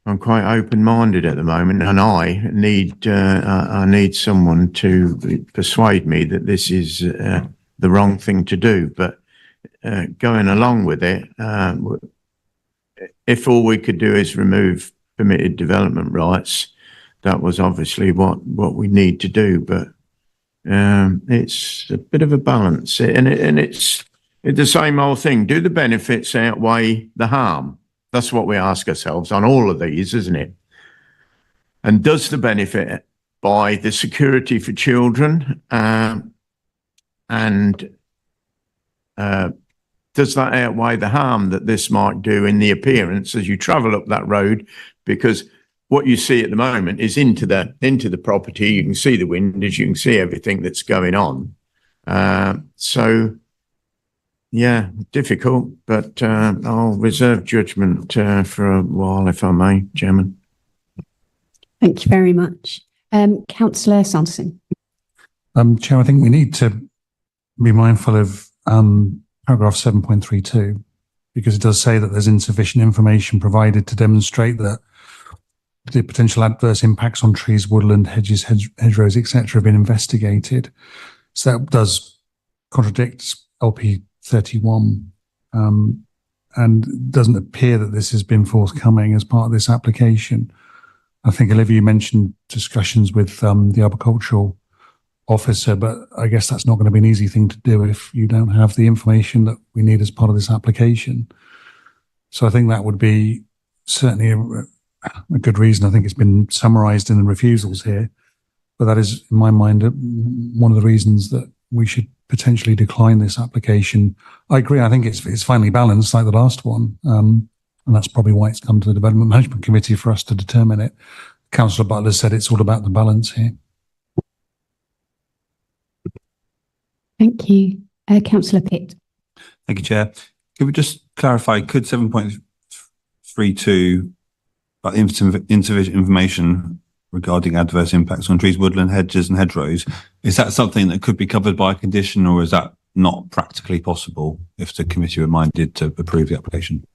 Speaker 14: open-minded at the moment, and I need someone to persuade me that this is the wrong thing to do. But going along with it, if all we could do is remove permitted development rights, that was obviously what we need to do. But it's a bit of a balance, and it's the same old thing. Do the benefits outweigh the harm? That's what we ask ourselves on all of these, isn't it? And does the benefit by the security for children does that outweigh the harm that this might do in the appearance as you travel up that road? Because what you see at the moment is into the property. You can see the windows, you can see everything that's going on. So yeah, difficult, but I'll reserve judgment for a while, if I may, Chairman.
Speaker 1: Thank you very much. Councillor Sanderson.
Speaker 7: Chair, I think we need to be mindful of paragraph 7.32, because it does say that there's insufficient information provided to demonstrate that the potential adverse impacts on trees, woodland, hedges, hedgerows, etc. have been investigated. So that does contradict LP 31, and doesn't appear that this has been forthcoming as part of this application. I think, Olivia, you mentioned discussions with the arboricultural officer, but I guess that's not going to be an easy thing to do if you don't have the information that we need as part of this application. So I think that would be certainly a good reason. I think it's been summarised in the refusals here, but that is, in my mind, one of the reasons that we should potentially decline this application. I agree. I think it's finely balanced, like the last one, and that's probably why it's come to the Development Management Committee for us to determine it. Councillor Butler said it's all about the balance here.
Speaker 1: Thank you. Councillor Pitt.
Speaker 8: Thank you, Chair. Could we just clarify, could 7.32 about insufficient information regarding adverse impacts on trees, woodland, hedges and hedgerows, is that something that could be covered by a condition, or is that not practically possible if the committee were minded to approve the application?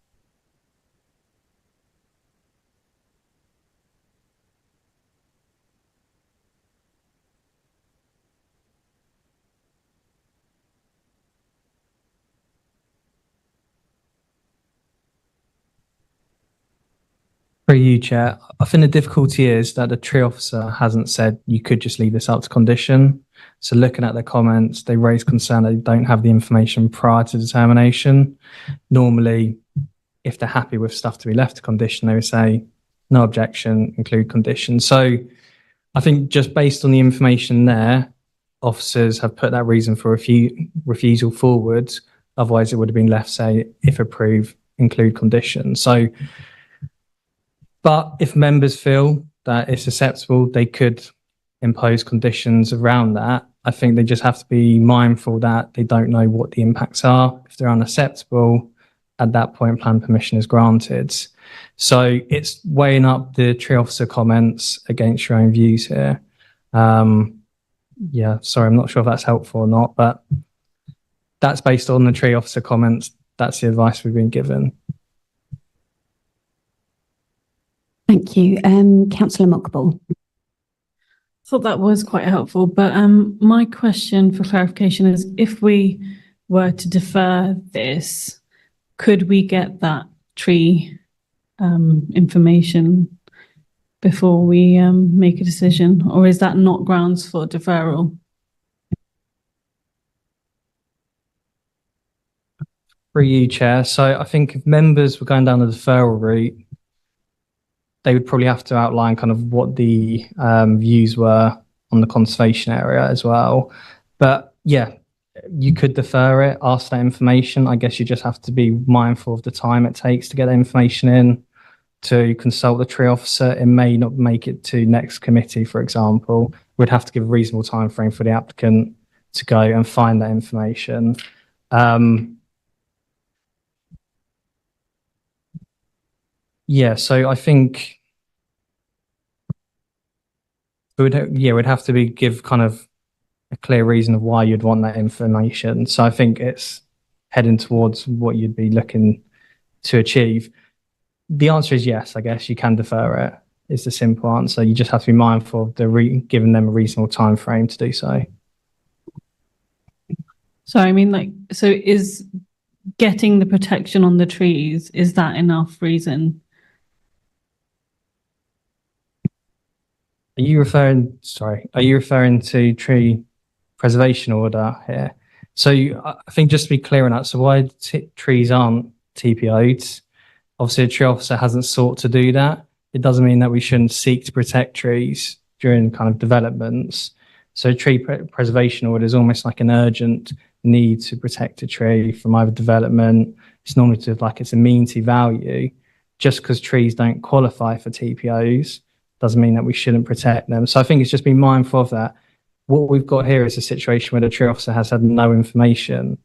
Speaker 9: For you, Chair, I think the difficulty is that the tree officer hasn't said you could just leave this up to condition. So looking at their comments, they raise concern that they don't have the information prior to determination. Normally, if they're happy with stuff to be left to condition, they would say, no objection, include condition. So I think just based on the information there, officers have put that reason for refusal forward. Otherwise, it would have been left, say, if approved, include condition. So, but if members feel that it's acceptable, they could impose conditions around that. I think they just have to be mindful that they don't know what the impacts are. If they're unacceptable, at that point, plan permission is granted. So it's weighing up the tree officer comments against your own views here. Yeah, sorry, I'm not sure if that's helpful or not, but that's based on the tree officer comments. That's the advice we've been given.
Speaker 1: Thank you. Councillor Mockball.
Speaker 11: Thought that was quite helpful, but my question for clarification is, if we were to defer this, could we get that tree information before we make a decision, or is that not grounds for deferral?
Speaker 9: For you, Chair. So I think if members were going down the deferral route, they would probably have to outline kind of what the views were on the conservation area as well. But yeah, you could defer it, ask that information. I guess you just have to be mindful of the time it takes to get that information in, to consult the tree officer. It may not make it to next committee, for example. We'd have to give a reasonable time frame for the applicant to go and find that information. Yeah, so I think we'd have to give kind of a clear reason of why you'd want that information. So I think it's heading towards what you'd be looking to achieve. The answer is yes, I guess you can defer it. Is the simple answer. You just have to be mindful of giving them a reasonable time frame to do so.
Speaker 11: So I mean, so is getting the protection on the trees, is that enough reason?
Speaker 9: Are you referring to tree preservation order here? So I think just to be clear on that, so why trees aren't TPO'd, obviously a tree officer hasn't sought to do that. It doesn't mean that we shouldn't seek to protect trees during kind of developments. So tree preservation order is almost like an urgent need to protect a tree from either development. It's normally it's amenity value. Just because trees don't qualify for TPOs doesn't mean that we shouldn't protect them. So I think it's just being mindful of that. What we've got here is a situation where the tree officer has had no information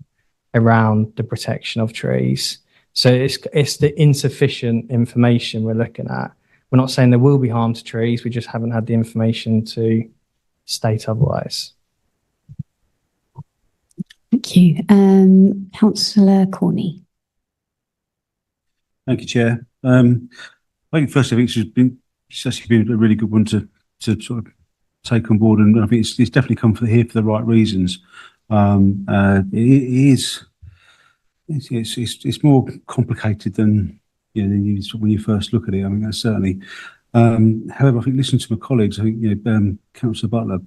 Speaker 9: around the protection of trees. So it's the insufficient information we're looking at. We're not saying there will be harm to trees, we just haven't had the information to state otherwise.
Speaker 1: Thank you. Councillor Corney.
Speaker 12: Thank you, Chair. I think firstly, it's actually been a really good one to sort of take on board, and I think it's definitely come here for the right reasons. It's more complicated than when you first look at it. I mean, that's certainly. However, I think listening to my colleagues, I think Councillor Butler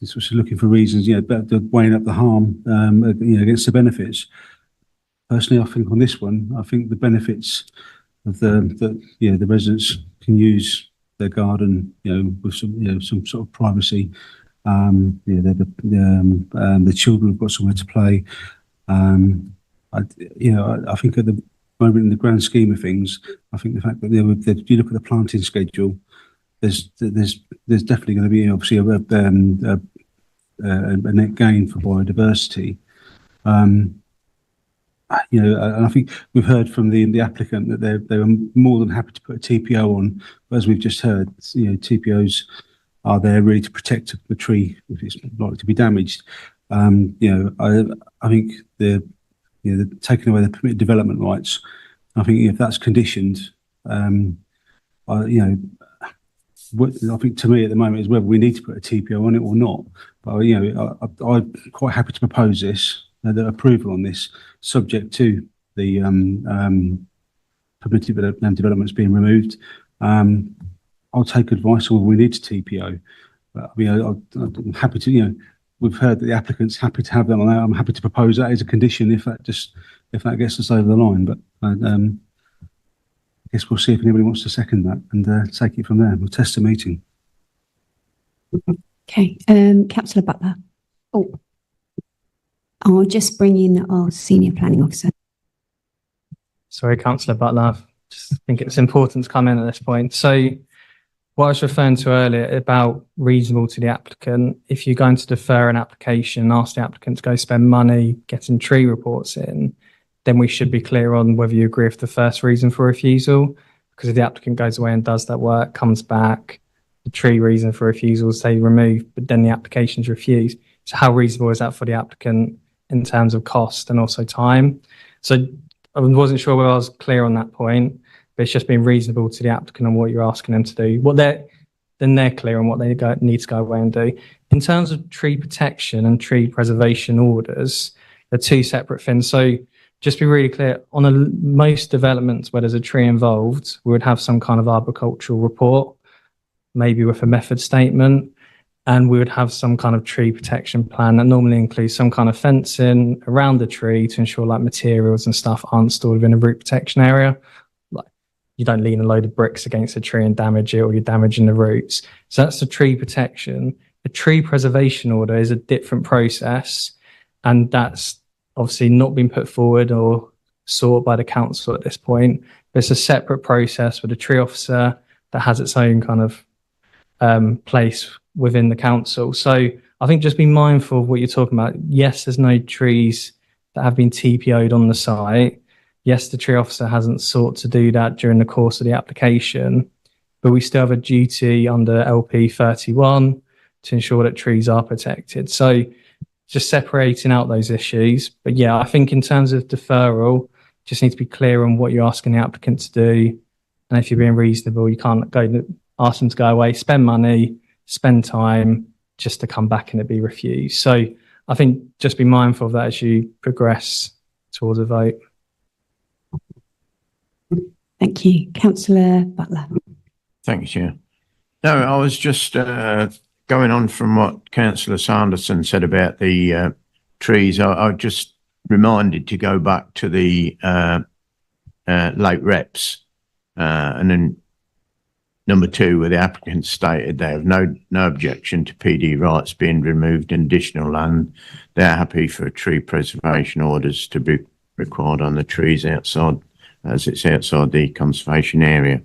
Speaker 12: is looking for reasons, weighing up the harm, against the benefits. Personally, I think on this one, I think the benefits of the residents can use their garden, with some sort of privacy. The children have got somewhere to play. I think at the moment, in the grand scheme of things, I think the fact that if you look at the planting schedule, there's definitely going to be obviously a net gain for biodiversity. And I think we've heard from the applicant that they were more than happy to put a TPO on, but as we've just heard, TPOs are there really to protect the tree if it's likely to be damaged. I think the taking away the permitted development rights, I think if that's conditioned, I think to me at the moment is whether we need to put a TPO on it or not. But I'm quite happy to propose this. The approval on this, subject to the permitted developments being removed. I'll take advice on whether we need to TPO. But I'm happy to. We've heard that the applicant's happy to have that on there. I'm happy to propose that as a condition if that gets us over the line. But I guess we'll see if anybody wants to second that and take it from there. We'll test the meeting.
Speaker 1: Okay, Councillor Butler. Oh. I'll just bring in our senior planning officer.
Speaker 9: Sorry, Councillor Butler. I just think it's important to come in at this point. So what I was referring to earlier about reasonable to the applicant, if you're going to defer an application and ask the applicant to go spend money getting tree reports in, then we should be clear on whether you agree with the first reason for refusal. Because if the applicant goes away and does that work, comes back, the tree reason for refusal is say removed, but then the application's refused. So how reasonable is that for the applicant in terms of cost and also time? So I wasn't sure whether I was clear on that point, but it's just being reasonable to the applicant on what you're asking them to do. Then they're clear on what they need to go away and do. In terms of tree protection and tree preservation orders, they're two separate things. So just be really clear, on most developments where there's a tree involved, we would have some kind of arboricultural report, maybe with a method statement, and we would have some kind of tree protection plan that normally includes some kind of fencing around the tree to ensure like materials and stuff aren't stored within a root protection area. Like you don't lean a load of bricks against a tree and damage it, or you're damaging the roots. So that's the tree protection. A tree preservation order is a different process, and that's obviously not been put forward or sought by the council at this point. But it's a separate process with a tree officer that has its own kind of place within the council. So I think just be mindful of what you're talking about. Yes, there's no trees that have been TPO'd on the site. Yes, the tree officer hasn't sought to do that during the course of the application, but we still have a duty under LP 31 to ensure that trees are protected. So just separating out those issues. But yeah, I think in terms of deferral, just need to be clear on what you're asking the applicant to do. And if you're being reasonable, you can't ask them to go away, spend money, spend time just to come back and it be refused. So I think just be mindful of that as you progress towards a vote.
Speaker 1: Thank you. Councillor Butler.
Speaker 14: Thanks, Chair. No, I was just going on from what Councillor Sanderson said about the trees. I just reminded to go back to the late reps and then number 2, where the applicant stated they have no objection to PD rights being removed in additional land. They're happy for tree preservation orders to be required on the trees outside, as it's outside the conservation area.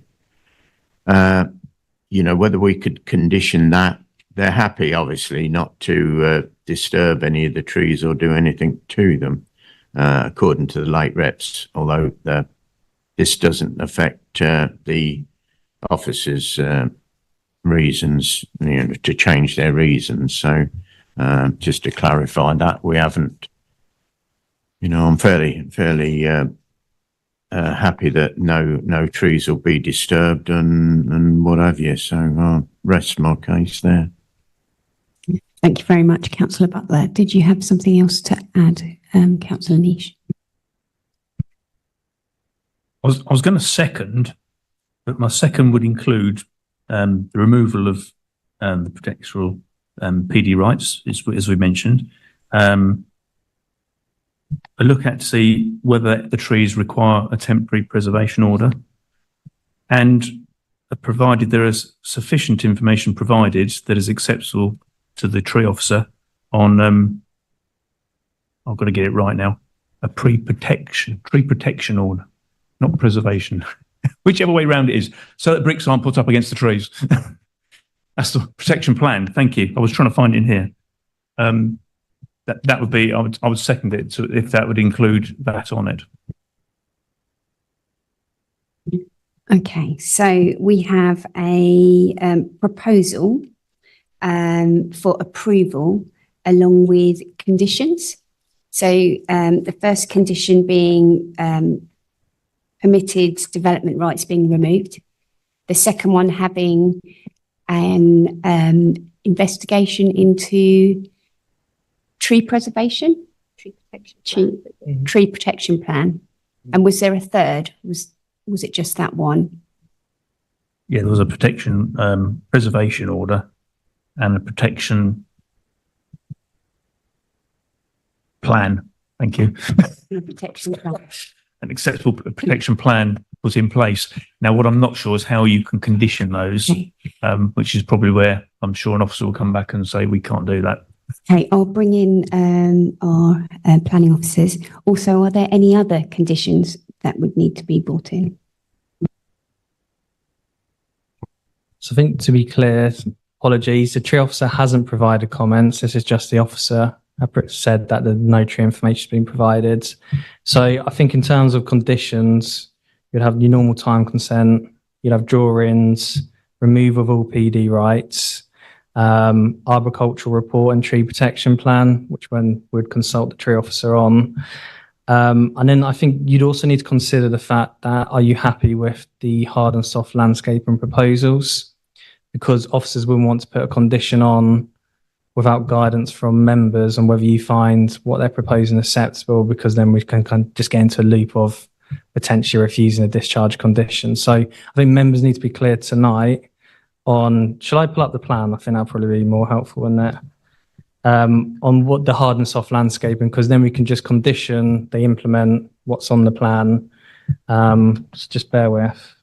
Speaker 14: You know, whether we could condition that, they're happy, obviously, not to disturb any of the trees or do anything to them, according to the late reps, although this doesn't affect the officers' reasons, you know, to change their reasons. So just to clarify that, we haven't, you know, I'm fairly happy that no trees will be disturbed and what have you. So I'll rest my case there.
Speaker 1: Thank you very much, Councillor Butler. Did you have something else to add, Councillor Niche?
Speaker 3: I was going to second, but my second would include the removal of the protectoral PD rights, as we mentioned. A look at to see whether the trees require a temporary preservation order, and provided there is sufficient information provided that is acceptable to the tree officer on, I've got to get it right now, a tree protection order, not preservation, whichever way round it is, so that bricks aren't put up against the trees. That's the protection plan. Thank you. I was trying to find it in here. That would be, I would second it if that would include that on it.
Speaker 1: Okay, so we have a proposal for approval along with conditions. So the first condition being permitted development rights being removed. The second one having an investigation into tree preservation, tree protection plan. And was there a third? Was it just that one?
Speaker 3: Yeah, there was a protection preservation order and a protection plan. Thank you.
Speaker 1: Protection plan.
Speaker 3: An acceptable protection plan was in place. Now, what I'm not sure is how you can condition those, which is probably where I'm sure an officer will come back and say we can't do that.
Speaker 1: Okay, I'll bring in our planning officers. Also, are there any other conditions that would need to be brought in?
Speaker 9: So I think to be clear, apologies, the tree officer hasn't provided comments. This is just the officer said that the no tree information has been provided. So I think in terms of conditions, you'd have your normal time consent, you'd have drawings, removal of all PD rights, arboricultural report and tree protection plan, which one would consult the tree officer on. And then I think you'd also need to consider the fact that, are you happy with the hard and soft landscaping proposals? Because officers wouldn't want to put a condition on without guidance from members on whether you find what they're proposing acceptable, because then we can kind of just get into a loop of potentially refusing a discharge condition. So I think members need to be clear tonight on, shall I pull up the plan? I think that'll probably be more helpful than that. On what the hard and soft landscaping, because then we can just condition they implement what's on the plan. So just bear with.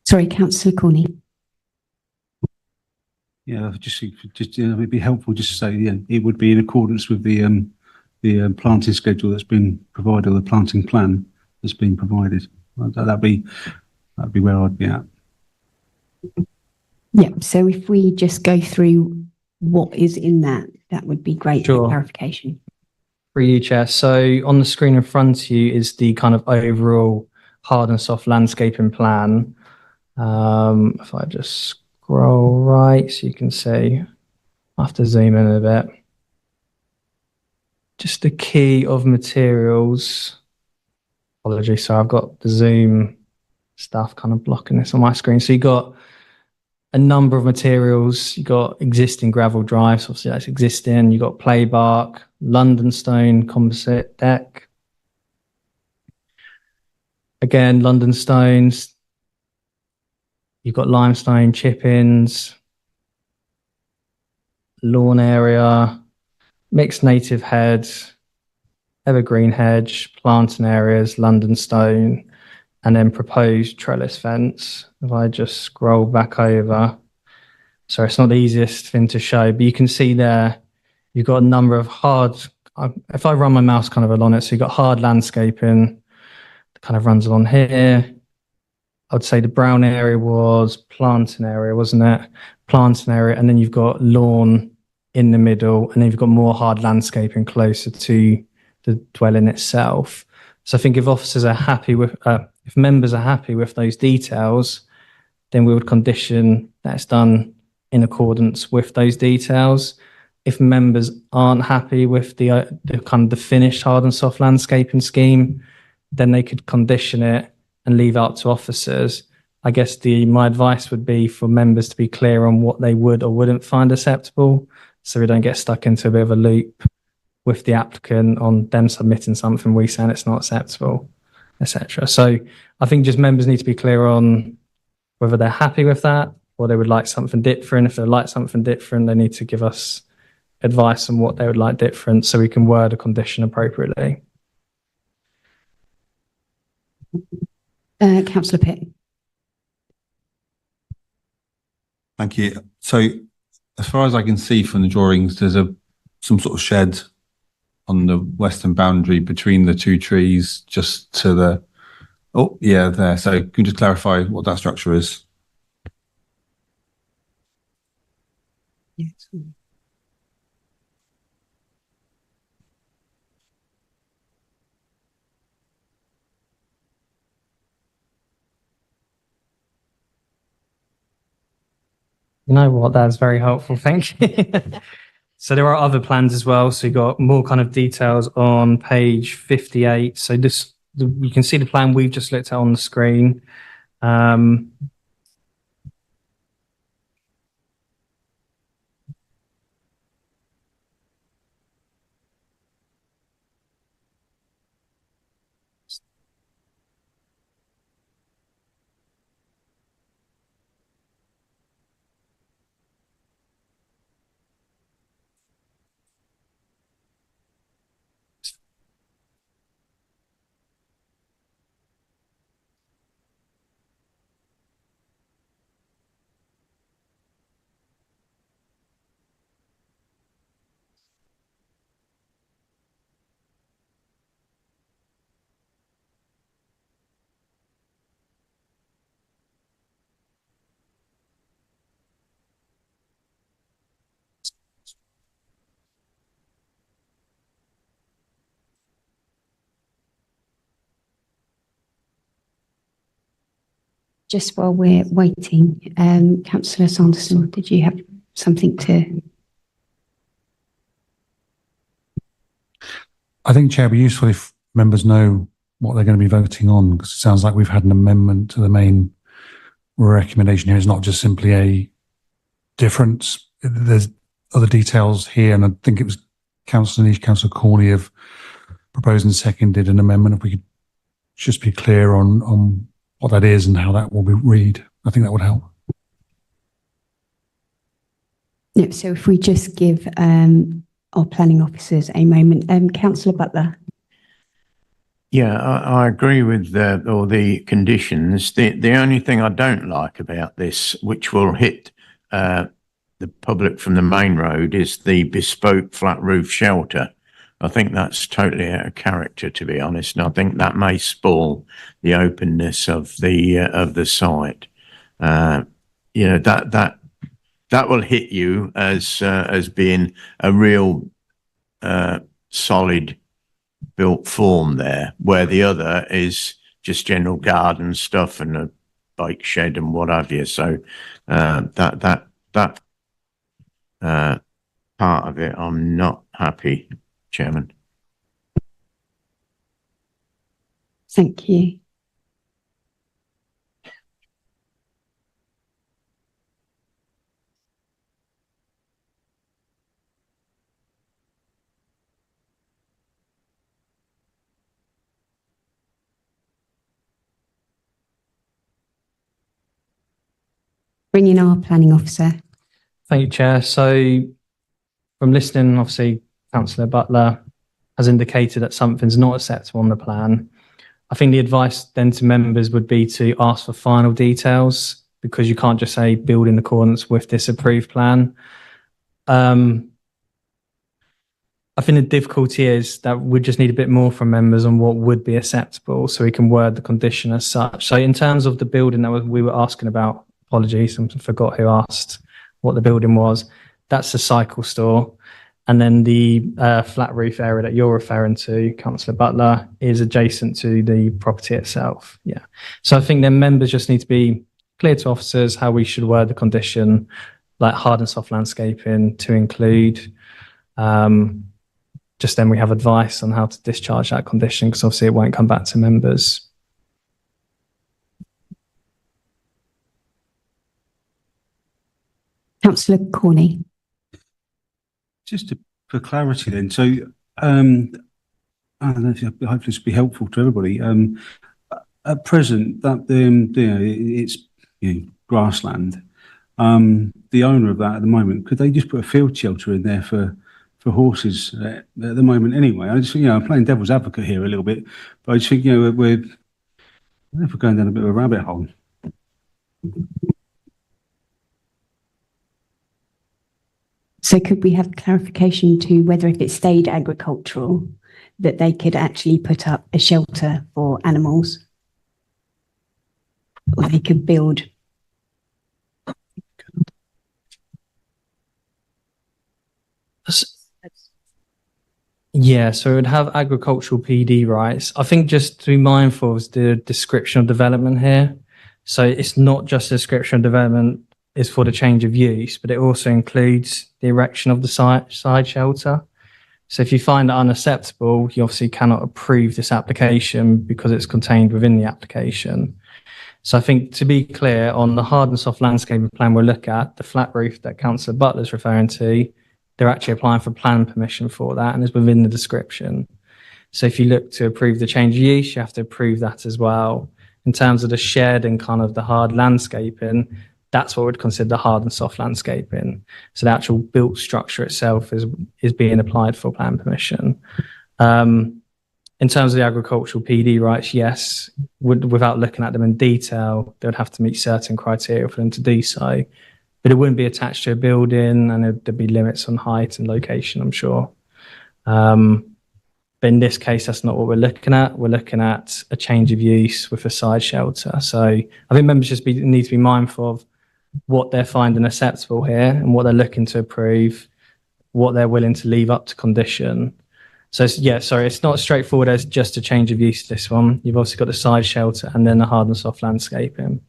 Speaker 1: Sorry, Councillor Corney.
Speaker 12: Yeah, it'd be helpful just to say, yeah, it would be in accordance with the planting schedule that's been provided, or the planting plan that's been provided. That'd be where I'd be at.
Speaker 1: Yeah, so if we just go through what is in that, that would be great for clarification.
Speaker 9: For you, Chair. So on the screen in front of you is the kind of overall hard and soft landscaping plan. If I just scroll right, so you can see, I have to zoom in a bit. Just the key of materials. Apologies, so I've got the Zoom stuff kind of blocking this on my screen. So you've got a number of materials. You've got existing gravel drives, obviously that's existing. You've got play bark, London stone composite deck. Again, London stones. You've got limestone chip-ins, lawn area, mixed native hedge, evergreen hedge, planting areas, London stone, and then proposed trellis fence. If I just scroll back over, sorry, it's not the easiest thing to show, but you can see there, you've got a number of hard, if I run my mouse kind of along it, so you've got hard landscaping that kind of runs along here. I would say the brown area was planting area, wasn't it? Planting area, and then you've got lawn in the middle, and then you've got more hard landscaping closer to the dwelling itself. So I think if officers are happy with, if members are happy with those details, then we would condition that it's done in accordance with those details. If members aren't happy with the kind of the finished hard and soft landscaping scheme, then they could condition it and leave out to officers. I guess my advice would be for members to be clear on what they would or wouldn't find acceptable, so we don't get stuck into a bit of a loop with the applicant on them submitting something, we saying it's not acceptable, etc. So I think just members need to be clear on whether they're happy with that or they would like something different. If they like something different, they need to give us advice on what they would like different, so we can word a condition appropriately.
Speaker 1: Councillor Pitt.
Speaker 8: Thank you. So as far as I can see from the drawings, there's some sort of shed on the western boundary between the two trees, just to the, oh yeah, there. So can you just clarify what that structure is?
Speaker 1: Yes.
Speaker 9: You know what? That's very helpful. Thank you. So there are other plans as well. So you've got more kind of details on page 58. So you can see the plan we've just looked at on the screen.
Speaker 1: Just while we're waiting, Councillor Sanderson, did you have something to?
Speaker 7: I think, Chair, it'd be useful if members know what they're going to be voting on, because it sounds like we've had an amendment to the main recommendation here. It's not just simply a difference. There's other details here, and I think it was Councillor Niche, Councillor Corney have proposed and seconded an amendment. If we could just be clear on what that is and how that will be read, I think that would help.
Speaker 1: Yeah, so if we just give our planning officers a moment. Councillor Butler.
Speaker 14: Yeah, I agree with all the conditions. The only thing I don't like about this, which will hit the public from the main road, is the bespoke flat roof shelter. I think that's totally out of character, to be honest, and I think that may spoil the openness of the site. You know, that will hit you as being a real solid built form there, where the other is just general garden stuff and a bike shed and what have you. So that part of it, I'm not happy, Chairman.
Speaker 1: Thank you. Bring in our planning officer.
Speaker 9: Thank you, Chair. So from listening, obviously, Councillor Butler has indicated that something's not acceptable on the plan. I think the advice then to members would be to ask for final details, because you can't just say build in accordance with this approved plan. I think the difficulty is that we just need a bit more from members on what would be acceptable, so we can word the condition as such. So in terms of the building that we were asking about, apologies, I forgot who asked what the building was. That's the cycle store. And then the flat roof area that you're referring to, Councillor Butler, is adjacent to the property itself. Yeah. So I think then members just need to be clear to officers how we should word the condition, like hard and soft landscaping to include. Just then we have advice on how to discharge that condition, because obviously it won't come back to members.
Speaker 1: Councillor Corney.
Speaker 12: Just for clarity then, so I don't know if hopefully this will be helpful to everybody. At present, that it's grassland. The owner of that at the moment, could they just put a field shelter in there for horses at the moment anyway? I just think, I'm playing devil's advocate here a little bit, but I just think, we're going down a bit of a rabbit hole.
Speaker 1: So could we have clarification to whether if it stayed agricultural, that they could actually put up a shelter for animals? Or they could build?
Speaker 9: Yeah, so it would have agricultural PD rights. I think just to be mindful of the description of development here. So it's not just a description of development is for the change of use, but it also includes the erection of the side shelter. So if you find that unacceptable, you obviously cannot approve this application because it's contained within the application. So I think, to be clear, on the hard and soft landscaping plan we'll look at, the flat roof that Councillor Butler's referring to, they're actually applying for plan permission for that, and it's within the description. So if you look to approve the change of use, you have to approve that as well. In terms of the shed and kind of the hard landscaping, that's what we'd consider the hard and soft landscaping. So the actual built structure itself is being applied for plan permission. In terms of the agricultural PD rights, yes, without looking at them in detail, they would have to meet certain criteria for them to do so. But it wouldn't be attached to a building, and there'd be limits on height and location, I'm sure. But in this case, that's not what we're looking at. We're looking at a change of use with a side shelter. So I think members just need to be mindful of what they're finding acceptable here and what they're looking to approve, what they're willing to leave up to condition. So it's not as straightforward as just a change of use, this one. You've also got the side shelter and then the hard and soft landscaping.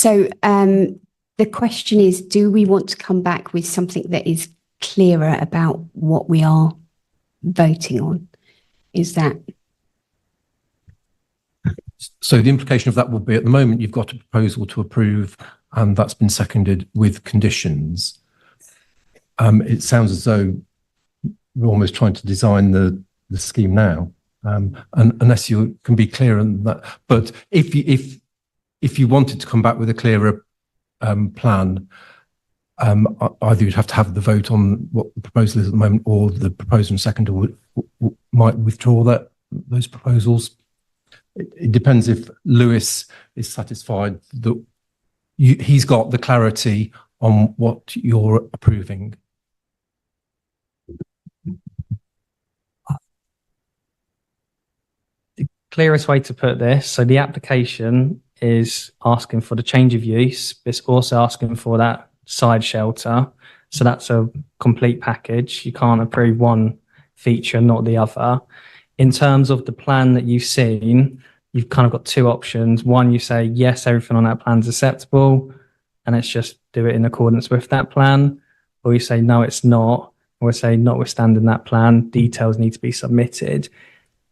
Speaker 1: So the question is, do we want to come back with something that is clearer about what we are voting on? Is that?
Speaker 2: So the implication of that will be, at the moment, you've got a proposal to approve, and that's been seconded with conditions. It sounds as though we're almost trying to design the scheme now, and unless you can be clearer on that. But if you wanted to come back with a clearer plan, either you'd have to have the vote on what the proposal is at the moment, or the proposer and seconder might withdraw those proposals. It depends if Lewis is satisfied that he's got the clarity on what you're approving.
Speaker 9: The clearest way to put this, so the application is asking for the change of use, but it's also asking for that side shelter. So that's a complete package. You can't approve one feature, not the other. In terms of the plan that you've seen, you've kind of got two options. One, you say, yes, everything on that plan is acceptable, and let's just do it in accordance with that plan. Or you say, no, it's not. Or we say, notwithstanding that plan, details need to be submitted.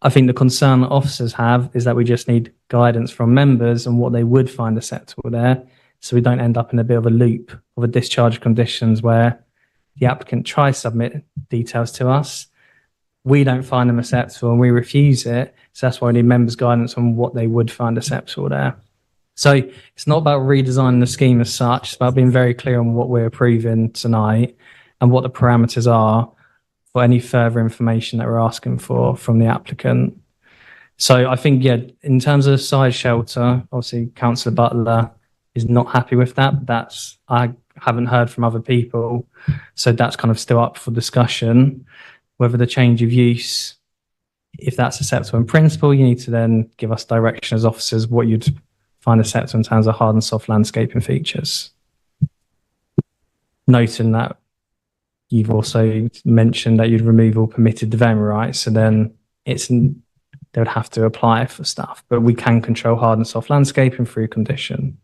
Speaker 9: I think the concern that officers have is that we just need guidance from members on what they would find acceptable there, so we don't end up in a bit of a loop of a discharge of conditions where the applicant tries to submit details to us, we don't find them acceptable and we refuse it. So that's why we need members' guidance on what they would find acceptable there. So it's not about redesigning the scheme as such, it's about being very clear on what we're approving tonight and what the parameters are for any further information that we're asking for from the applicant. So I think, yeah, in terms of the side shelter, obviously Councillor Butler is not happy with that. I haven't heard from other people, so that's kind of still up for discussion. Whether the change of use, if that's acceptable in principle, you need to then give us direction as officers what you'd find acceptable in terms of hard and soft landscaping features. Noting that you've also mentioned that you'd remove all permitted development rights, so then they would have to apply for stuff, but we can control hard and soft landscaping through condition.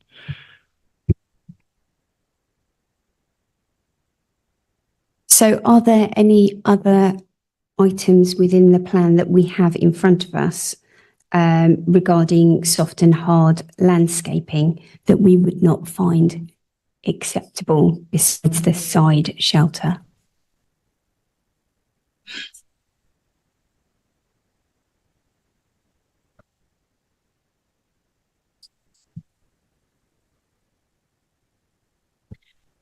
Speaker 1: So are there any other items within the plan that we have in front of us regarding soft and hard landscaping that we would not find acceptable besides the side shelter?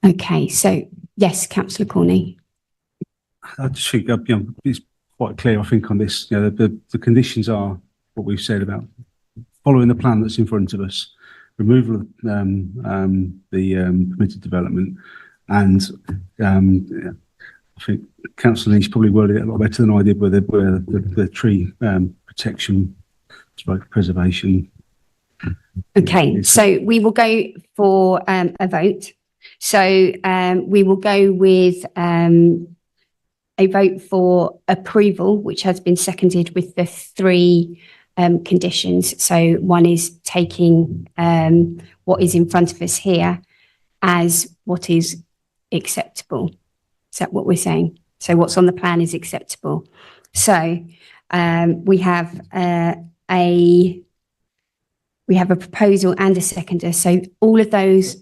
Speaker 1: Okay, so yes, Councillor Corney.
Speaker 12: I just think it's quite clear, I think, on this. The conditions are what we've said about following the plan that's in front of us, removal of the permitted development, and I think Councillor Lynch probably worded it a lot better than I did with the tree protection, preservation.
Speaker 1: Okay, so we will go for a vote. So we will go with a vote for approval, which has been seconded with the three conditions. So one is taking what is in front of us here as what is acceptable. Is that what we're saying? So what's on the plan is acceptable. So we have a proposal and a seconder. So all of those.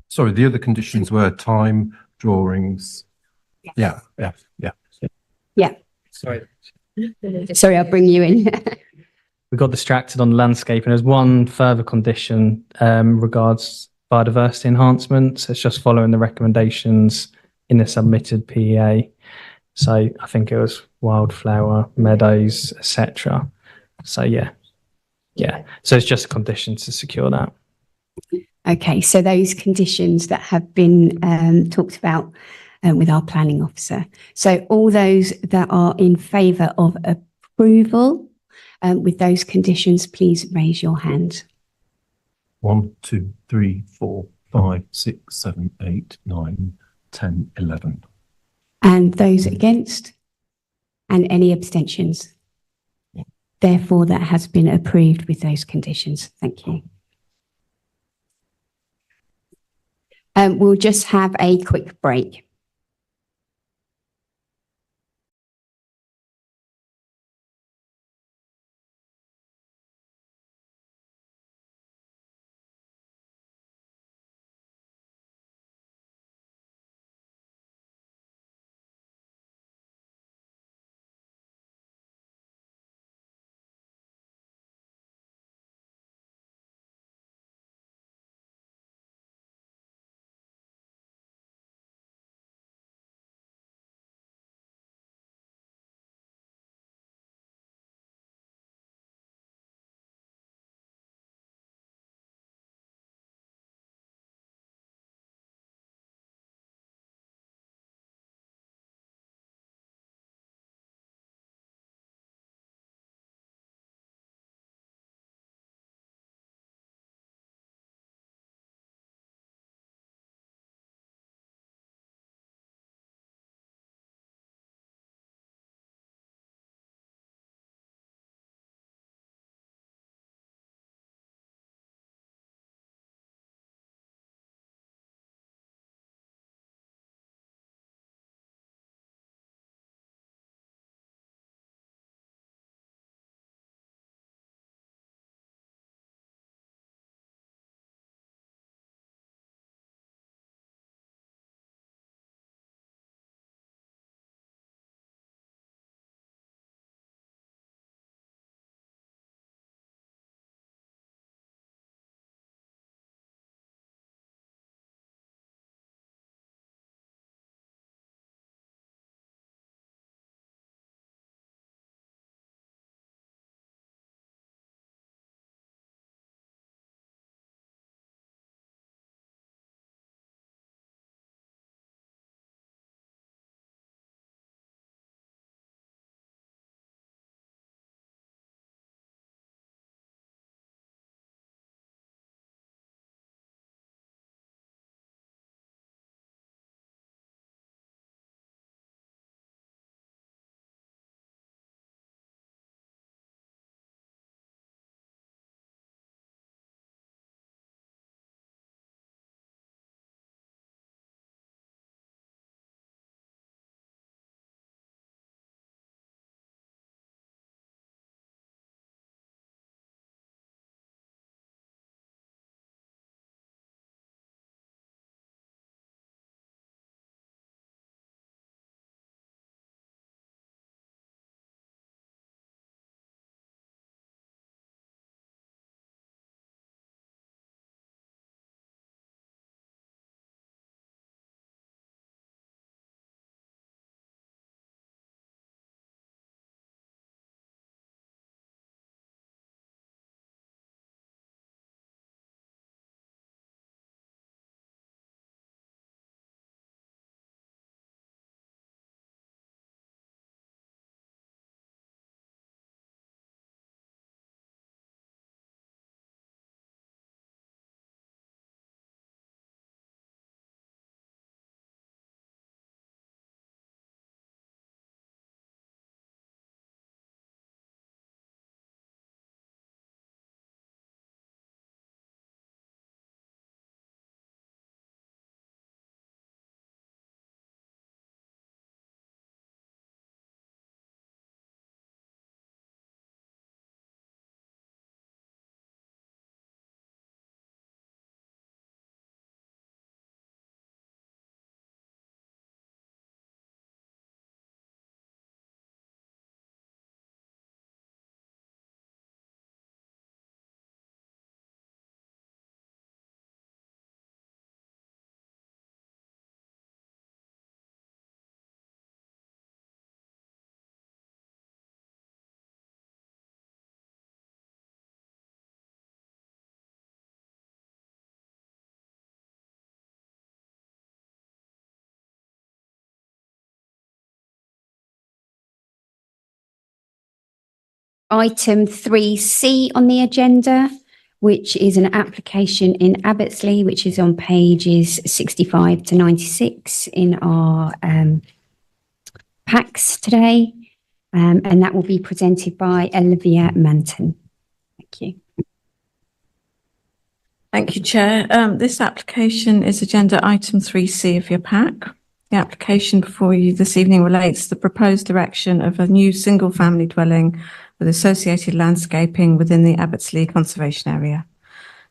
Speaker 2: Sorry, the other conditions were time, drawings.
Speaker 1: Yes.
Speaker 2: Yeah.
Speaker 1: Sorry, I'll bring you in.
Speaker 9: We got distracted on the landscape, and there's one further condition regards biodiversity enhancement. So it's just following the recommendations in the submitted PEA. So I think it was wildflower, meadows, etc. So yeah. So it's just a condition to secure that.
Speaker 1: Okay, so those conditions that have been talked about with our planning officer. So all those that are in favour of approval with those conditions, please raise your hand.
Speaker 2: 1, 2, 3, 4, 5, 6, 7, 8, 9, 10, 11.
Speaker 1: And those against? And any abstentions? Therefore, that has been approved with those conditions. Thank you. We'll just have a quick break. Item 3C on the agenda, which is an application in Abbottsley, which is on pages 65 to 96 in our packs today. And that will be presented by Olivia Manton. Thank you.
Speaker 16: Thank you, Chair. This application is agenda item 3C of your pack. The application before you this evening relates to the proposed erection of a new single-family dwelling with associated landscaping within the Abbottsley Conservation Area.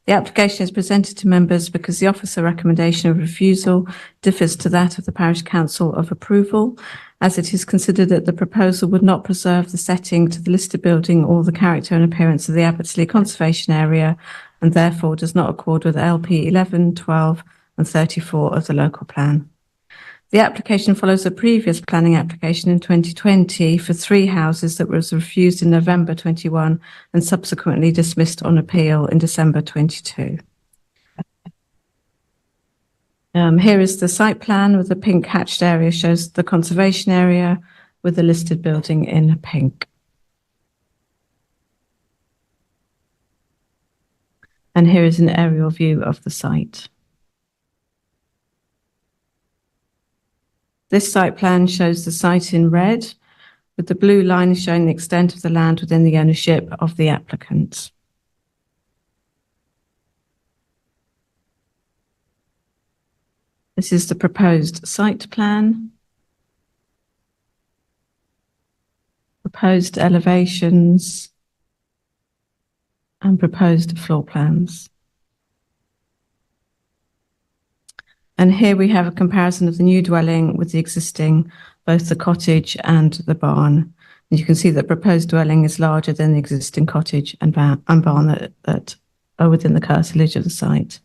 Speaker 16: The application is presented to members because the officer recommendation of refusal differs to that of the Parish Council of approval, as it is considered that the proposal would not preserve the setting to the listed building or the character and appearance of the Abbottsley Conservation Area, and therefore does not accord with LP 11, 12 and 34 of the local plan. The application follows a previous planning application in 2020 for 3 houses that was refused in November 21 and subsequently dismissed on appeal in December 22. Here is the site plan with the pink hatched area, shows the conservation area with the listed building in pink. And here is an aerial view of the site. This site plan shows the site in red, with the blue line showing the extent of the land within the ownership of the applicant. This is the proposed site plan, proposed elevations, and proposed floor plans. And here we have a comparison of the new dwelling with the existing, both the cottage and the barn. And you can see that proposed dwelling is larger than the existing cottage and barn that are within the curtilage of the site.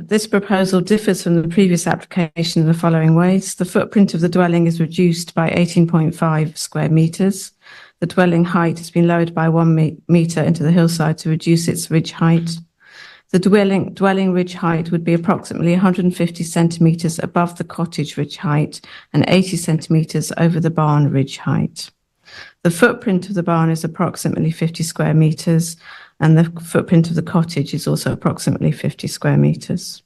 Speaker 16: This proposal differs from the previous application in the following ways. The footprint of the dwelling is reduced by 18.5 square metres. The dwelling height has been lowered by 1 metre into the hillside to reduce its ridge height. The dwelling ridge height would be approximately 150 centimetres above the cottage ridge height and 80 centimetres over the barn ridge height. The footprint of the barn is approximately 50 square metres, and the footprint of the cottage is also approximately 50 square metres.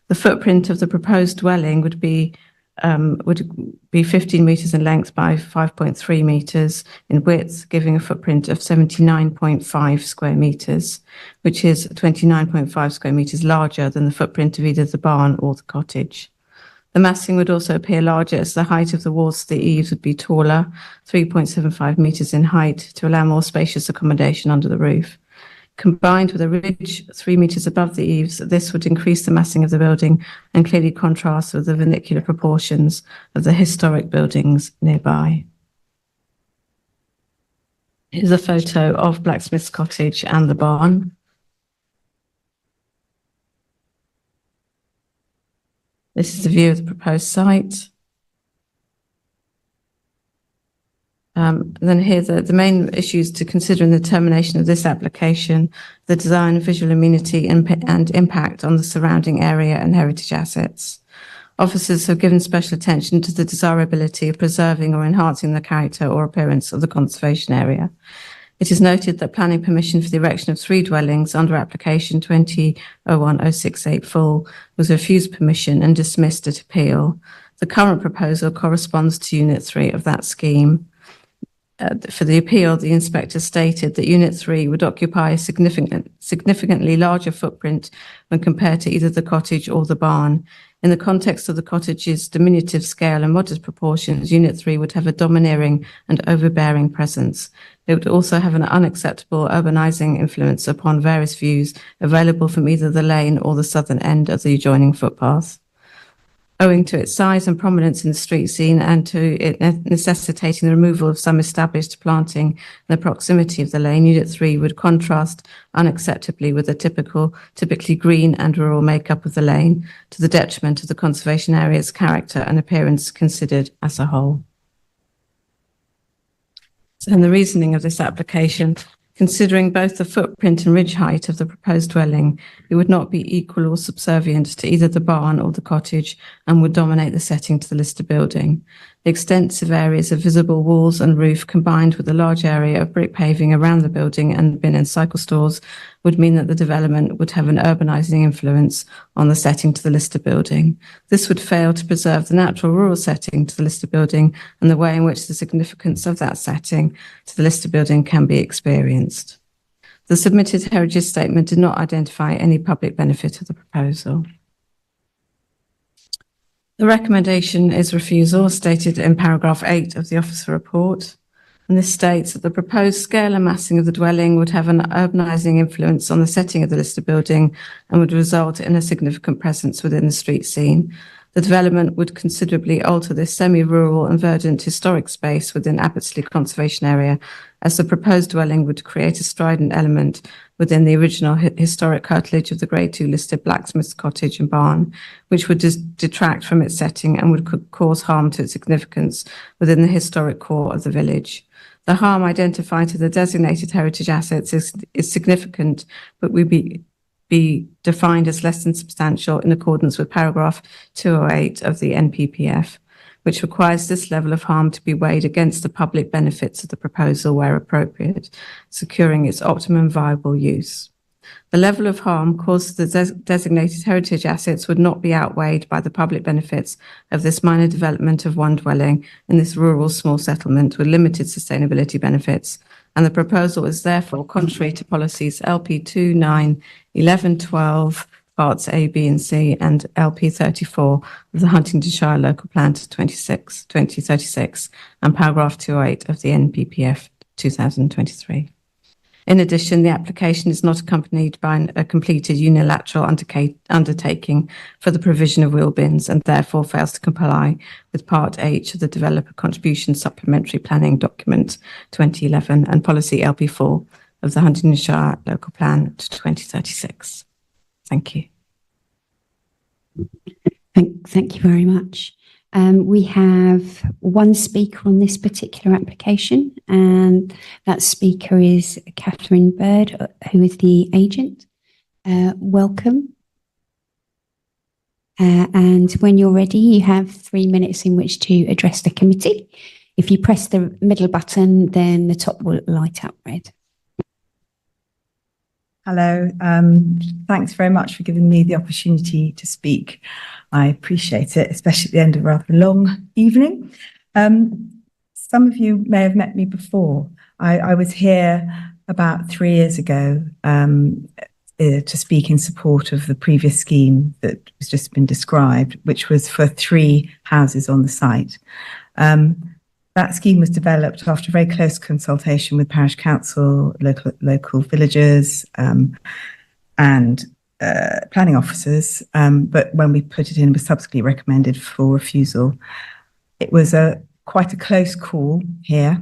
Speaker 16: The footprint of the proposed dwelling would be 15 metres in length by 5.3 metres in width, giving a footprint of 79.5 square metres, which is 29.5 square metres larger than the footprint of either the barn or the cottage. The massing would also appear larger as the height of the walls to the eaves would be taller, 3.75 metres in height, to allow more spacious accommodation under the roof. Combined with a ridge 3 metres above the eaves, this would increase the massing of the building and clearly contrast with the vernacular proportions of the historic buildings nearby. Here's a photo of Blacksmith's Cottage and the barn. This is a view of the proposed site. Then here the main issues to consider in the determination of this application: the design, visual amenity and impact on the surrounding area and heritage assets. Officers have given special attention to the desirability of preserving or enhancing the character or appearance of the conservation area. It is noted that planning permission for the erection of 3 dwellings under application 2001-068 full was refused permission and dismissed at appeal. The current proposal corresponds to Unit 3 of that scheme. For the appeal, the inspector stated that Unit 3 would occupy a significantly larger footprint when compared to either the cottage or the barn. In the context of the cottage's diminutive scale and modest proportions, Unit 3 would have a domineering and overbearing presence. It would also have an unacceptable urbanising influence upon various views available from either the lane or the southern end of the adjoining footpath. Owing to its size and prominence in the street scene and to it necessitating the removal of some established planting in the proximity of the lane, Unit 3 would contrast unacceptably with the typically green and rural makeup of the lane, to the detriment of the conservation area's character and appearance considered as a whole. So in the reasoning of this application, considering both the footprint and ridge height of the proposed dwelling, it would not be equal or subservient to either the barn or the cottage and would dominate the setting to the listed building. extensive areas of visible walls and roof combined with a large area of brick paving around the building and bin and cycle stores would mean that the development would have an urbanising influence on the setting to the listed building. This would fail to preserve the natural rural setting to the listed building and the way in which the significance of that setting to the listed building can be experienced. The submitted heritage statement did not identify any public benefit of the proposal. The recommendation is refusal, stated in paragraph 8 of the officer report. And this states that the proposed scale and massing of the dwelling would have an urbanising influence on the setting of the listed building and would result in a significant presence within the street scene. The development would considerably alter this semi-rural and verdant historic space within Abbottsley Conservation Area, as the proposed dwelling would create a strident element within the original historic curtilage of the Grade 2 listed blacksmith's cottage and barn, which would detract from its setting and would cause harm to its significance within the historic core of the village. The harm identified to the designated heritage assets is significant, but would be defined as less than substantial in accordance with paragraph 208 of the NPPF, which requires this level of harm to be weighed against the public benefits of the proposal where appropriate, securing its optimum viable use. The level of harm caused to the designated heritage assets would not be outweighed by the public benefits of this minor development of one dwelling in this rural small settlement with limited sustainability benefits, and the proposal is therefore contrary to policies LP 2, 9, 11, 12, parts A, B and C, and LP 34 of the Huntingdonshire Local Plan to 2036 and paragraph 208 of the NPPF 2023. In addition, the application is not accompanied by a completed unilateral undertaking for the provision of wheel bins and therefore fails to comply with Part H of the Developer Contribution Supplementary Planning Document 2011 and Policy LP4 of the Huntingdonshire Local Plan to 2036. Thank you.
Speaker 1: Thank you very much. We have one speaker on this particular application, and that speaker is Catherine Bird, who is the agent. Welcome. And when you're ready, you have 3 minutes in which to address the committee. If you press the middle button, then the top will light up red.
Speaker 19: Hello, thanks very much for giving me the opportunity to speak. I appreciate it, especially at the end of a rather long evening. Some of you may have met me before. I was here about 3 years ago to speak in support of the previous scheme that has just been described, which was for 3 houses on the site. That scheme was developed after very close consultation with parish council, local villagers, and planning officers. But when we put it in, it was subsequently recommended for refusal. It was quite a close call here.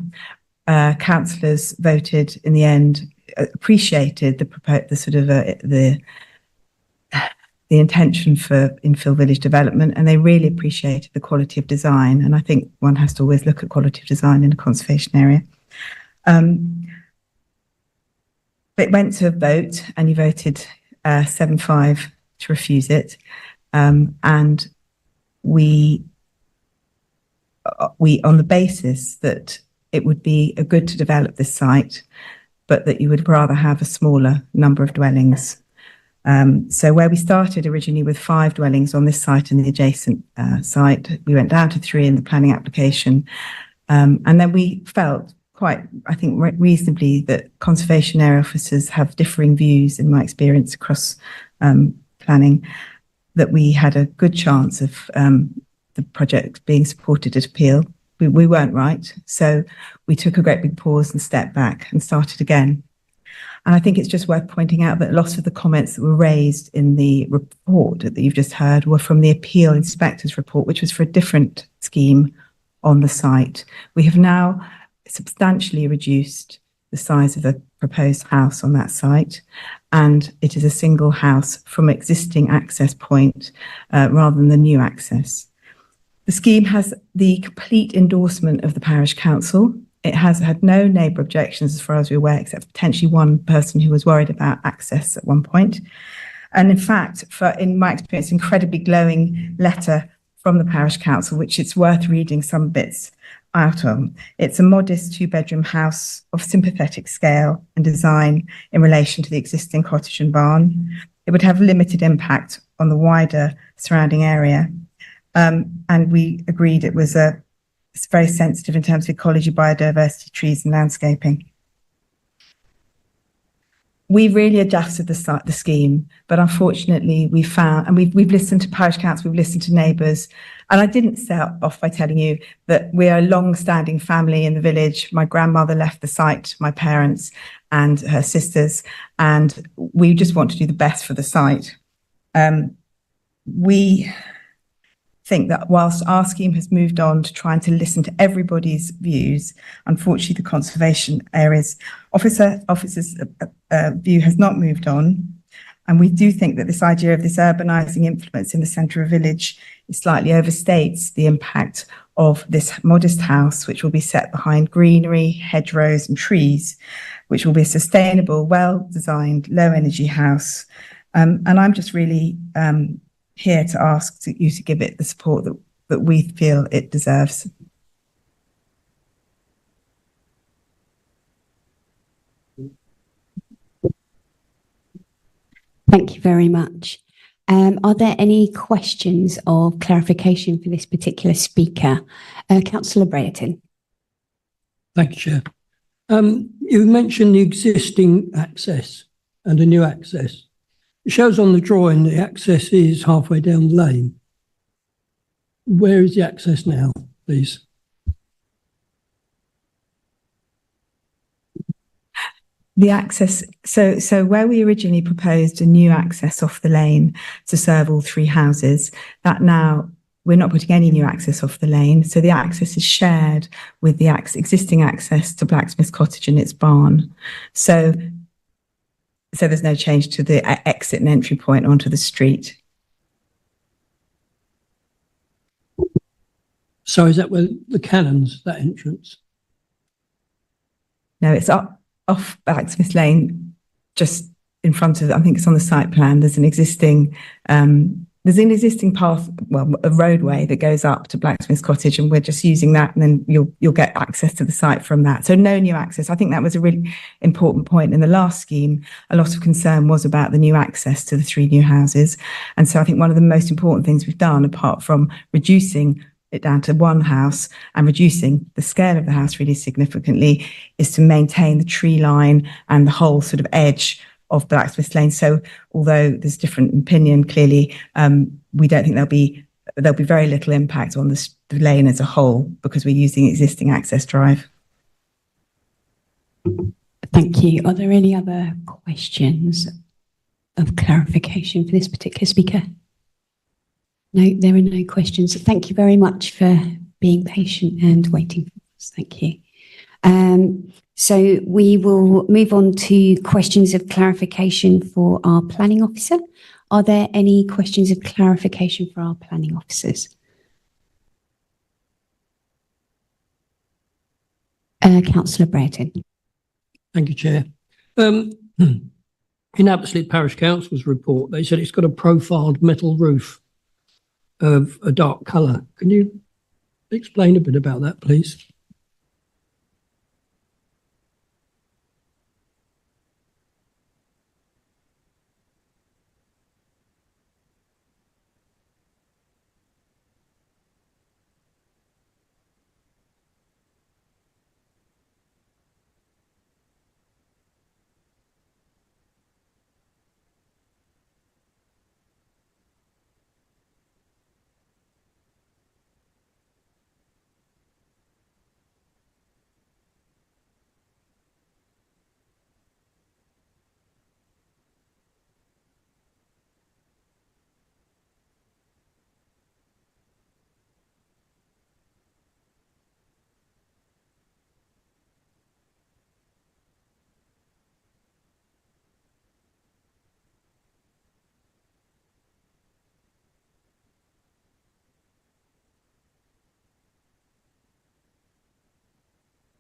Speaker 19: Councillors voted in the end, appreciated the intention for infill village development, and they really appreciated the quality of design. And I think one has to always look at quality of design in a conservation area. It went to a vote, and you voted 7-5 to refuse it. And we, on the basis that it would be good to develop this site, but that you would rather have a smaller number of dwellings. So where we started originally with 5 dwellings on this site and the adjacent site, we went down to 3 in the planning application. And then we felt quite, I think, reasonably that conservation area officers have differing views, in my experience, across planning, that we had a good chance of the project being supported at appeal. We weren't right. So we took a great big pause and stepped back and started again. And I think it's just worth pointing out that lots of the comments that were raised in the report that you've just heard were from the appeal inspector's report, which was for a different scheme on the site. We have now substantially reduced the size of the proposed house on that site, and it is a single house from existing access point rather than the new access. The scheme has the complete endorsement of the parish council. It has had no neighbour objections as far as we're aware, except potentially one person who was worried about access at one point. And in fact, in my experience, incredibly glowing letter from the parish council, which it's worth reading some bits out of. It's a modest 2-bedroom house of sympathetic scale and design in relation to the existing cottage and barn. It would have limited impact on the wider surrounding area. And we agreed it's very sensitive in terms of ecology, biodiversity, trees and landscaping. We really adjusted the scheme, but unfortunately we found, and we've listened to parish council, we've listened to neighbours, and I didn't start off by telling you that we are a long-standing family in the village. My grandmother left the site, my parents and her sisters, and we just want to do the best for the site. We think that whilst our scheme has moved on to trying to listen to everybody's views, unfortunately the conservation areas officers' view has not moved on. And we do think that this idea of this urbanising influence in the centre of village slightly overstates the impact of this modest house, which will be set behind greenery, hedgerows and trees, which will be a sustainable, well-designed, low-energy house. And I'm just really here to ask you to give it the support that we feel it deserves.
Speaker 1: Thank you very much. Are there any questions of clarification for this particular speaker? Councillor Brereton.
Speaker 15: Thank you, Chair. You mentioned the existing access and a new access. It shows on the drawing the access is halfway down the lane. Where is the access now, please?
Speaker 19: The access, so where we originally proposed a new access off the lane to serve all 3 houses, that now we're not putting any new access off the lane. So the access is shared with the existing access to Blacksmith's Cottage and its barn. So there's no change to the exit and entry point onto the street.
Speaker 15: So is that where the Cannons, that entrance?
Speaker 19: No, it's off Blacksmith Lane, just in front of, I think it's on the site plan. There's an existing path, well, a roadway that goes up to Blacksmith's Cottage, and we're just using that, and then you'll get access to the site from that. So no new access. I think that was a really important point in the last scheme. A lot of concern was about the new access to the 3 new houses. And so I think one of the most important things we've done, apart from reducing it down to 1 house and reducing the scale of the house really significantly, is to maintain the tree line and the whole sort of edge of Blacksmith Lane. So although there's different opinion, clearly we don't think there'll be very little impact on the lane as a whole, because we're using existing access drive.
Speaker 1: Thank you. Are there any other questions of clarification for this particular speaker? No, there are no questions. Thank you very much for being patient and waiting for us. Thank you. So we will move on to questions of clarification for our planning officer. Are there any questions of clarification for our planning officers? Councillor Brereton.
Speaker 15: Thank you, Chair. In Applesleet Parish Council's report, they said it's got a profiled metal roof of a dark colour. Can you explain a bit about that, please?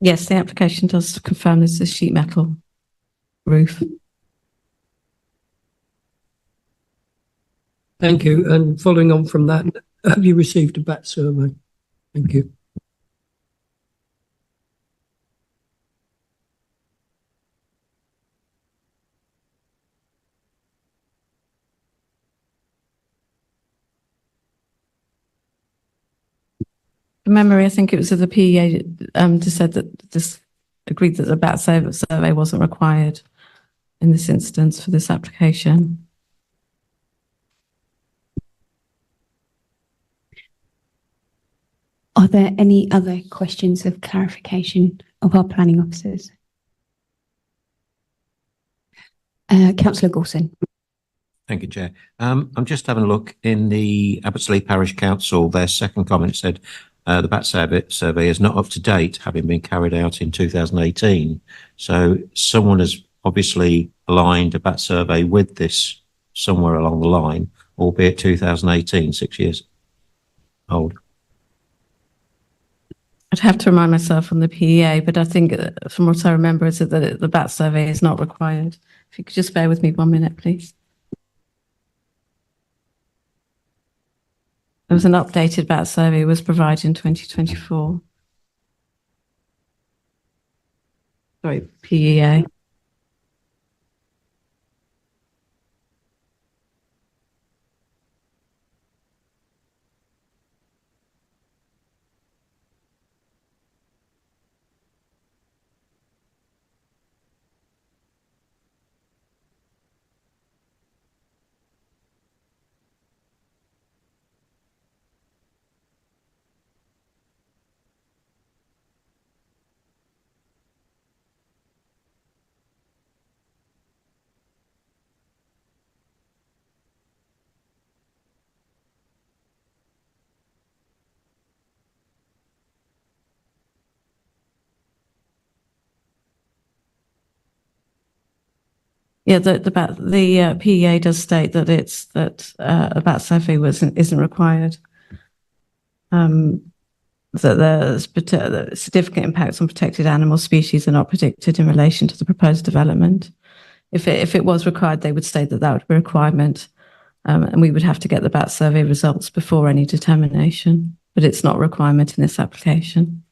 Speaker 16: Yes, the application does confirm this is a sheet metal roof.
Speaker 15: Thank you. And following on from that, have you received a bat survey? Thank you.
Speaker 16: From memory, I think it was the PEA just said that this agreed that the bat survey wasn't required in this instance for this application.
Speaker 1: Are there any other questions of clarification of our planning officers? Councillor Gorson.
Speaker 20: Thank you, Chair. I'm just having a look in the Abbotsleigh Parish Council. Their second comment said the bat survey is not up to date, having been carried out in 2018. So someone has obviously aligned a bat survey with this somewhere along the line, albeit 2018, 6 years old.
Speaker 16: I'd have to remind myself on the PEA, but I think from what I remember is that the bat survey is not required. If you could just bear with me 1 minute, please. There was an updated bat survey was provided in 2024. Sorry, PEA. Yeah, the PEA does state that a bat survey isn't required. That the significant impacts on protected animal species are not predicted in relation to the proposed development. If it was required, they would state that would be a requirement, and we would have to get the bat survey results before any determination. But it's not a requirement in this application.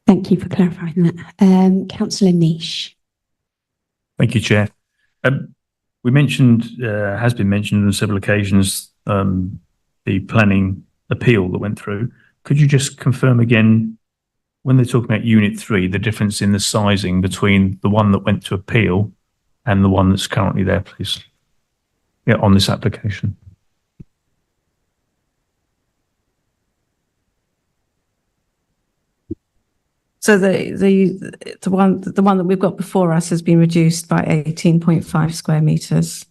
Speaker 1: Thank you for clarifying that. Councillor Niche.
Speaker 3: Thank you, Chair. We mentioned, has been mentioned on several occasions, the planning appeal that went through. Could you just confirm again, when they're talking about Unit 3, the difference in the sizing between the one that went to appeal and the one that's currently there, please? Yeah, on this application.
Speaker 16: So the one that we've got before us has been reduced by 18.5 square meters,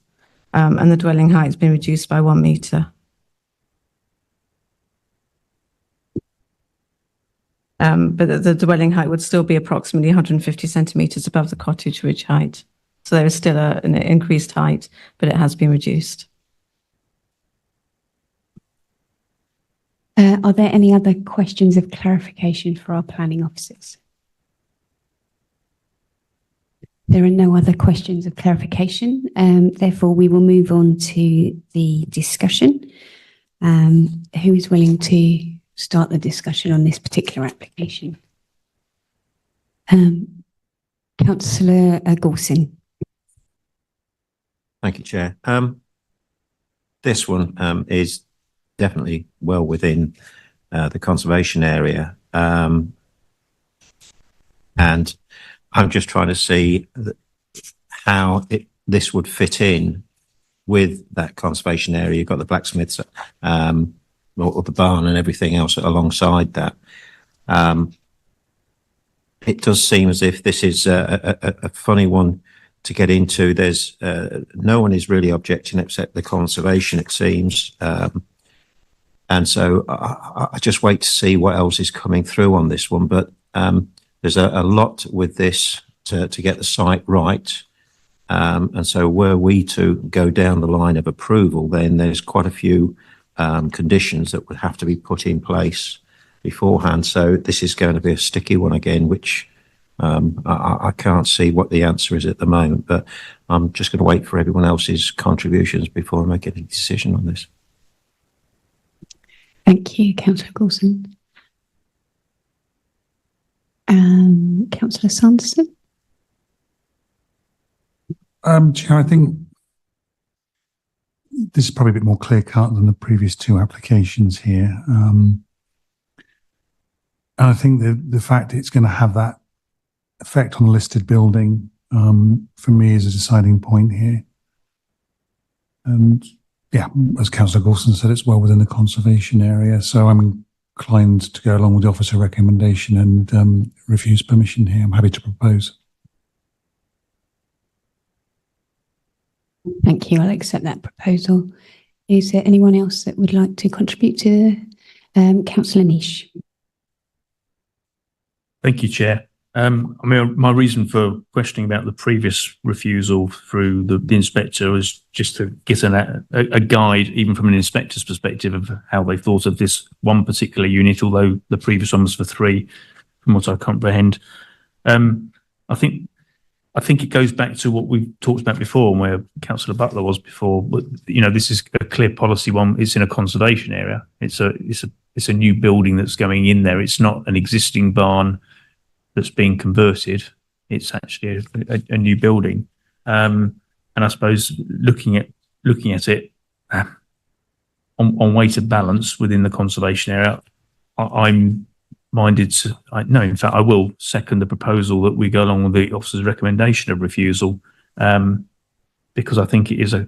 Speaker 16: and the dwelling height has been reduced by 1 meter. But the dwelling height would still be approximately 150 centimeters above the cottage ridge height. So there is still an increased height, but it has been reduced.
Speaker 1: Are there any other questions of clarification for our planning officers? There are no other questions of clarification. Therefore, we will move on to the discussion. Who is willing to start the discussion on this particular application? Councillor Gorson.
Speaker 20: Thank you, Chair. This one is definitely well within the conservation area. And I'm just trying to see how this would fit in with that conservation area. You've got the blacksmiths or the barn and everything else alongside that. It does seem as if this is a funny one to get into. There's no one is really objecting except the conservation, it seems. And so I just wait to see what else is coming through on this one. But there's a lot with this to get the site right. And so were we to go down the line of approval, then there's quite a few conditions that would have to be put in place beforehand. So this is going to be a sticky one again, which I can't see what the answer is at the moment. But I'm just going to wait for everyone else's contributions before I make any decision on this.
Speaker 1: Thank you, Councillor Coulson. Councillor Sanderson?
Speaker 7: Chair, I think this is probably a bit more clear cut than the previous two applications here. And I think the fact it's going to have that effect on a listed building, for me is a deciding point here. And yeah, as Councillor Coulson said, it's well within the conservation area. So I'm inclined to go along with the officer recommendation and refuse permission here. I'm happy to propose.
Speaker 1: Thank you. I'll accept that proposal. Is there anyone else that would like to contribute to Councillor Niche?
Speaker 3: Thank you, Chair. I mean, my reason for questioning about the previous refusal through the inspector was just to get a guide, even from an inspector's perspective, of how they thought of this one particular unit, although the previous one was for 3, from what I comprehend. I think it goes back to what we've talked about before, and where Councillor Butler was before. But, you know, this is a clear policy one. It's in a conservation area. It's a new building that's going in there. It's not an existing barn that's being converted. It's actually a new building. And I suppose looking at it on weighted balance within the conservation area, I'm minded to, in fact, I will second the proposal that we go along with the officer's recommendation of refusal, because I think it is a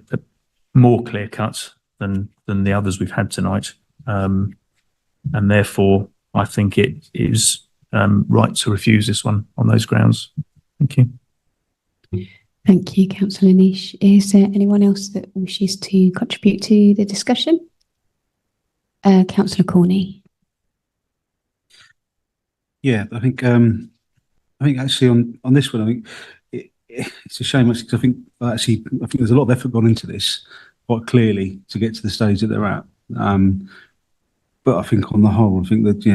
Speaker 3: more clear cut than the others we've had tonight. And therefore, I think it is right to refuse this one on those grounds. Thank you.
Speaker 1: Thank you, Councillor Niche. Is there anyone else that wishes to contribute to the discussion? Councillor Corney.
Speaker 12: Yeah, I think actually on this one, I think it's a shame because I think there's a lot of effort gone into this quite clearly to get to the stage that they're at. But I think on the whole, I think that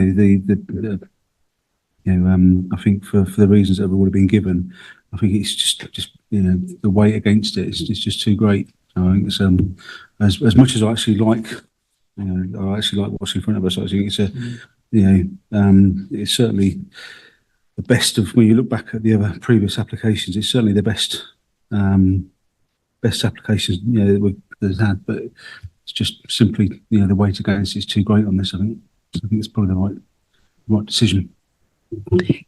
Speaker 12: I think for the reasons that have already been given, I think it's just the weight against it is just too great. I think it's as much as I actually like, I actually like what's in front of us. I think it's it's certainly the best of, when you look back at the other previous applications, it's certainly the best applications that we've had. But it's just simply the weight against it is too great on this. I think it's probably the right decision.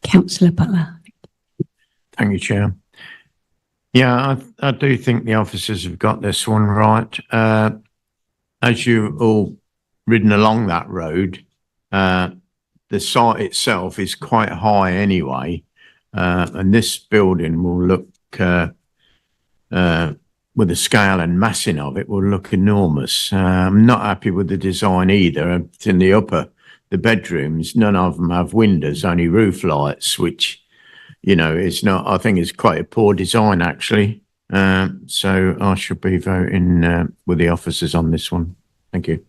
Speaker 1: Councillor Butler.
Speaker 14: Thank you, Chair. Yeah, I do think the officers have got this one right. As you've all ridden along that road, the site itself is quite high anyway, and this building will look, with the scale and massing of it, will look enormous. I'm not happy with the design either. It's in the bedrooms, none of them have windows, only roof lights, which, it's not, I think it's quite a poor design actually. So I should be voting with the officers on this one. Thank you.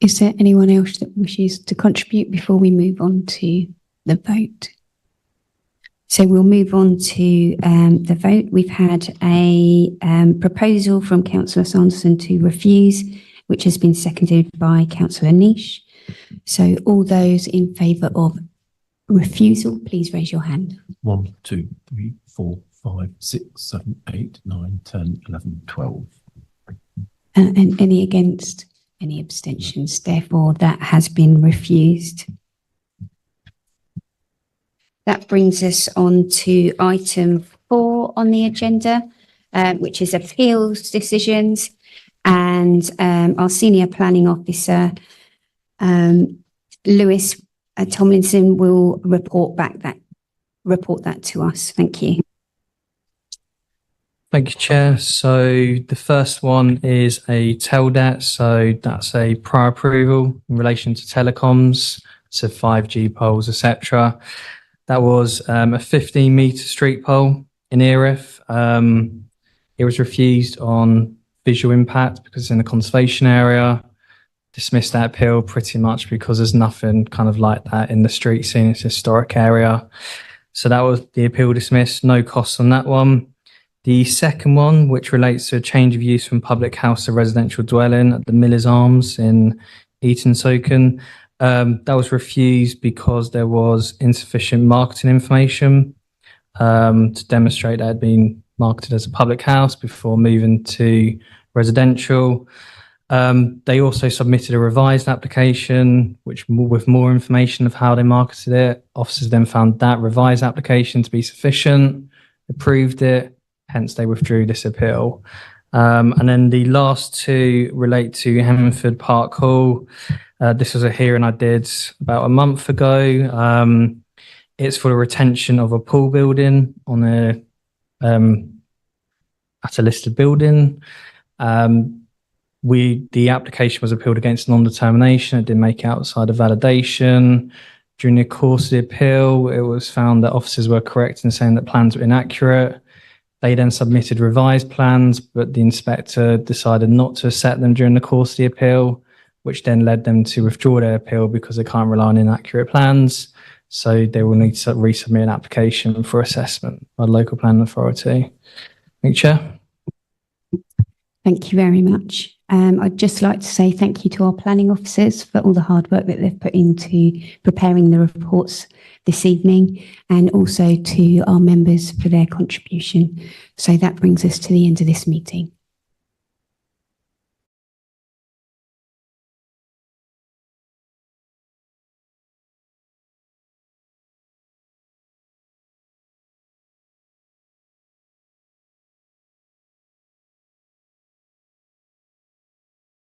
Speaker 1: Is there anyone else that wishes to contribute before we move on to the vote? So we'll move on to the vote. We've had a proposal from Councillor Sanderson to refuse, which has been seconded by Councillor Niche. So all those in favour of refusal, please raise your hand.
Speaker 2: 1, 2, 3, 4, 5, 6, 7, 8, 9, 10, 11, 12.
Speaker 1: And any against? Any abstentions? Therefore, that has been refused. That brings us on to item 4 on the agenda, which is appeals decisions. And our senior planning officer, Lewis Tomlinson, will report that to us. Thank you.
Speaker 9: Thank you, Chair. So the first one is a TELDAT. So that's a prior approval in relation to telecoms, so 5G poles, etc. That was a 15-metre street pole in Erith. It was refused on visual impact because it's in a conservation area. Dismissed that appeal pretty much because there's nothing kind of like that in the street scene. It's a historic area. So that was the appeal dismissed. No costs on that one. The second one, which relates to a change of use from public house to residential dwelling at the Millers Arms in Eton Soken, that was refused because there was insufficient marketing information to demonstrate that it had been marketed as a public house before moving to residential. They also submitted a revised application, with more information of how they marketed it. Officers then found that revised application to be sufficient, approved it, hence they withdrew this appeal. And then the last two relate to Hemingford Park Hall. This was a hearing I did about a month ago. It's for the retention of a pool building on at a listed building. The application was appealed against non-determination. It didn't make it outside of validation. During the course of the appeal, it was found that officers were correct in saying that plans were inaccurate. They then submitted revised plans, but the inspector decided not to accept them during the course of the appeal, which then led them to withdraw their appeal because they can't rely on inaccurate plans. So they will need to resubmit an application for assessment by the local planning authority. Thank you, Chair.
Speaker 1: Thank you very much. I'd just like to say thank you to our planning officers for all the hard work that they've put into preparing the reports this evening, and also to our members for their contribution. So that brings us to the end of this meeting.